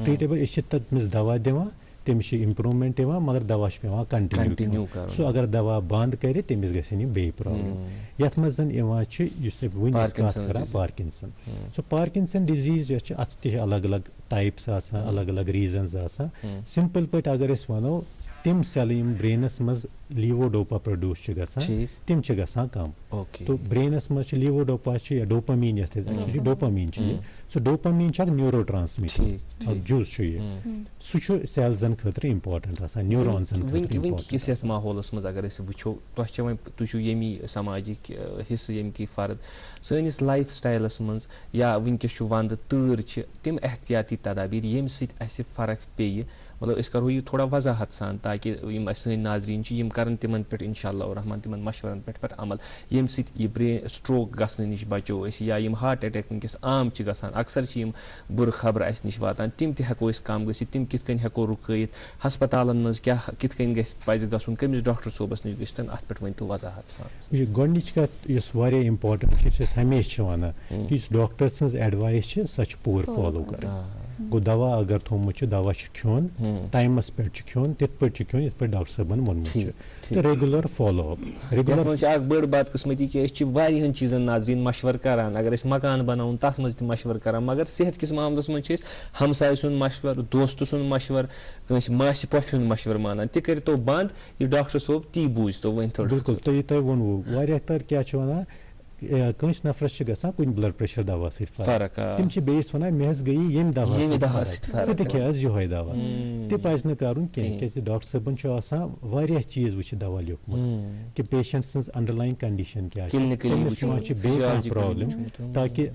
तमिस दवा दिवान तमिस इम्प्रूवमेंट मगर दवा पे कंटिन्यू सो अगर दवा बंद करे तमिस गई बे प्रॉब्लम यथ मज पार्किंसन सो पार्किंसन डिजीज अत अलग अलग टाइप्स अलग अलग रीजन सिंपल पे अगर वनो तम सेल ब्रेनस मज लीवोडोपा प्रोड्यूस गसान तम गसान कम तो ब्रेनस मज लीवोडोपा या डोपामीन एक्चुअली डोपामीन सो डोपामीन न्यूरो ट्रांसमीटर जूस सह सेल्सन खतर इम्पोर्टेंट न्यूरॉन्सन किस माहौलस मज अगर वो तुम यमी समाजिक हिस्से यम की फर्द सनिस लाइफ स्टाइलस मज या वनकस वंद तूर तम एहतियाती तदाबीर यम सत फर्क पे मतलब अस करो यह थोड़ा वजाहत सान ताकि सन नाजरीन कर तिमन पे इंशाअल्लाह रहमान तिमन मशवरन पे अमल यम सह स्ट्रोक गसन नश बचो या हार्ट अटैक वनकस आम गसान अक्सर बुर खबर अस नश वातान तम तको कम गि तम कित हेको रुकैत हस्पतालन मज क्या कित पज गसन कमिस डॉक्टर सोबस नश गन अत पे वन तो वजाहत गोडनिच कत इम्पोर्टेंट हमेशा वन कि डॉक्टर सज एडवाइस सह पूर फॉलो कर गो दवा अगर थोमुत दवा खोन टाइमस पे खोन तिथ पे खोन ये डॉक्टर साहबन वोनमुत तो रेगुलर फॉलो अप रेगुलर बड़ बदकिस्मती कि वारियन चीजन नाजरीन मशवर करान अगर मकान बनावन तथ मज मशवर करान मगर सेहत किस मामलस मज हमसाय सुन मशवर दोस्त सुन मशवर कंस मास पोफ मशवर मानान तह कर तो बंद यह डॉक्टर सोब ती बूझ तो वन थोड़ा बिल्कुल तो ये तुम वो तर क्या वन कंस नफरस गसान कुन ब्लड प्रेशर दवा फर्क तम बेस वन मे गई यम दवा सह ये दवा तह पज न कर डॉक्टर साहबन वारिया चीज वो दवा लिखमुत कि पेशेंट सज अंडरलाइन कंडीशन क्या प्रॉब्लम ताकि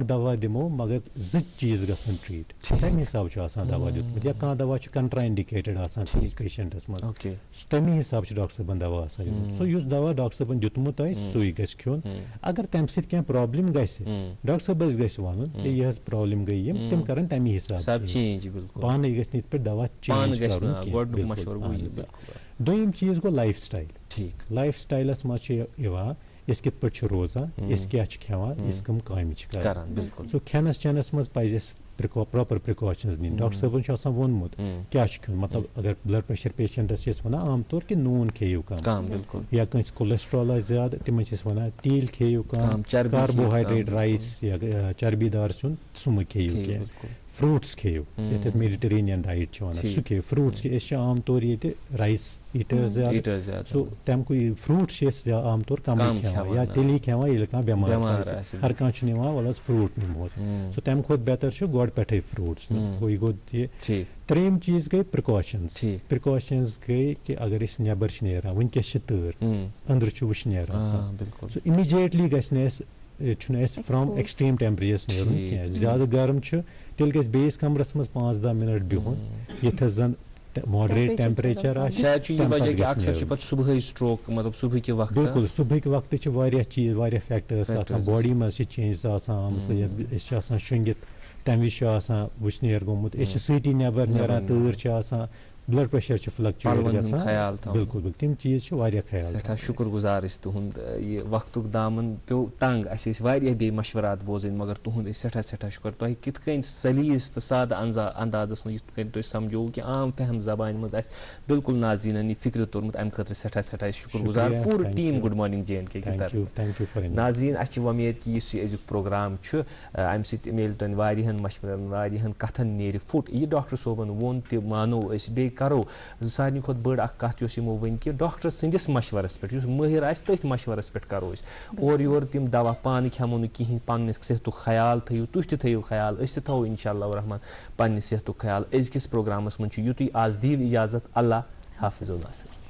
दवा दिमो मगर चीज गसन ट्रीट तमे हिसाब दवा लिखमुत या कह दवा कंट्राइंडिकेटेड पेशेंटस मज तमे हिसाब डॉक्टर साहबन दवा सो इस दवा डॉक्टर साहबन दितमुत सू गस खोन अगर तम सह प्रॉब्लम डॉक्टर साहबस गस वन यह प्रॉब्लम गई तम कर तमे हिसाब पान गि पे दवा चेंज दोम चीज गो लाइफ स्टाइलस मज इस कित पे रोजान इस क्या खेवान इस कम काम कर सो खेनस चेनस मज पज प्रॉपर प्रिकॉशंस नीन डॉक्टर साहबन वोनमुत क्या मतलब अगर ब्लड प्रेशर पेशेंटस वन आम तौर कि नून खेयू कम या कंस कोलेस्ट्रॉल ज्यादा तिम वन तेल खेयू कम कार्बोहाइड्रेट राइस या चर्बीदार सुन सम खेयू कह फ्रूट्स खेव ये मेडिटेरेनियन डाइट सह खेव फ्रूट्स के आम तौर ये राइस ईटर्स ज्यादा सो तमको फ्रूट्स आम तौर कम खेवान या तेली खेवान ये बेमार हर कह वल फ्रूट निमो सो तम खुद बेहतर गोड पे फ्रूट्स गई गो ये त्रेम चीज गई प्रिकॉशंस गई कि अगर नबर नेरान वनकस तर अंदर वुश नेरान सो इमीडिएटली गस फ्रॉम एक्सट्रीम टेम्परेचर्स नेरुन ज्यादा गर्म तेल गस बेस कमरस मज 5-10 मिनट बिहुन ये जन मॉडरेट टेम्परेचर सुबह स्ट्रोक मतलब सुबह के वक्त बिल्कुल सुबह के वक्त चीज फैक्टर्स बॉडी मज चेंज शुंगित तम विज वुशनेर गोमुत सती नबर नेरान तर ब्लड प्रेशर फ्लक्चुएट गसान बिल्कुल तम चीज ख्याल सठा शुक्रगुजार तुंद ये वक्त दामन पे तंग बे मशवरात बोजन मगर तुंद सठा शुक्र तुम कित सलीस तो साद अंदाजस में समझो कि आम फहम जबान मज बिल्कुल नाजीन यह फिक्र तोरमुत अम खतर सठा शुक्रगुजार पूरी टीम गुड मॉर्निंग JNK की तरफ नाजीन अच्छी उम्मीद कि इस प्रोग्राम अम मिल तुम वारियन मशवरन वारियन कथन नेर फुट यह डॉक्टर सोबन वोन त मानो बे करो सारे खुद बड़ कत यमो वन कि डॉक्टर संदिस मशवरस पे माहिर तथ मशवरस पे करो और योर तम दवा पान खेमो न कहीं पन्न सेहत ख्याल थो तुह थो ख्याल थो इंशाअल्लाह रहमान पन्न सेहत ख्याल अजकिस प्रोग्रामस मन युत आज दीव इजाजत अल्लाह हाफिज़ नासिर।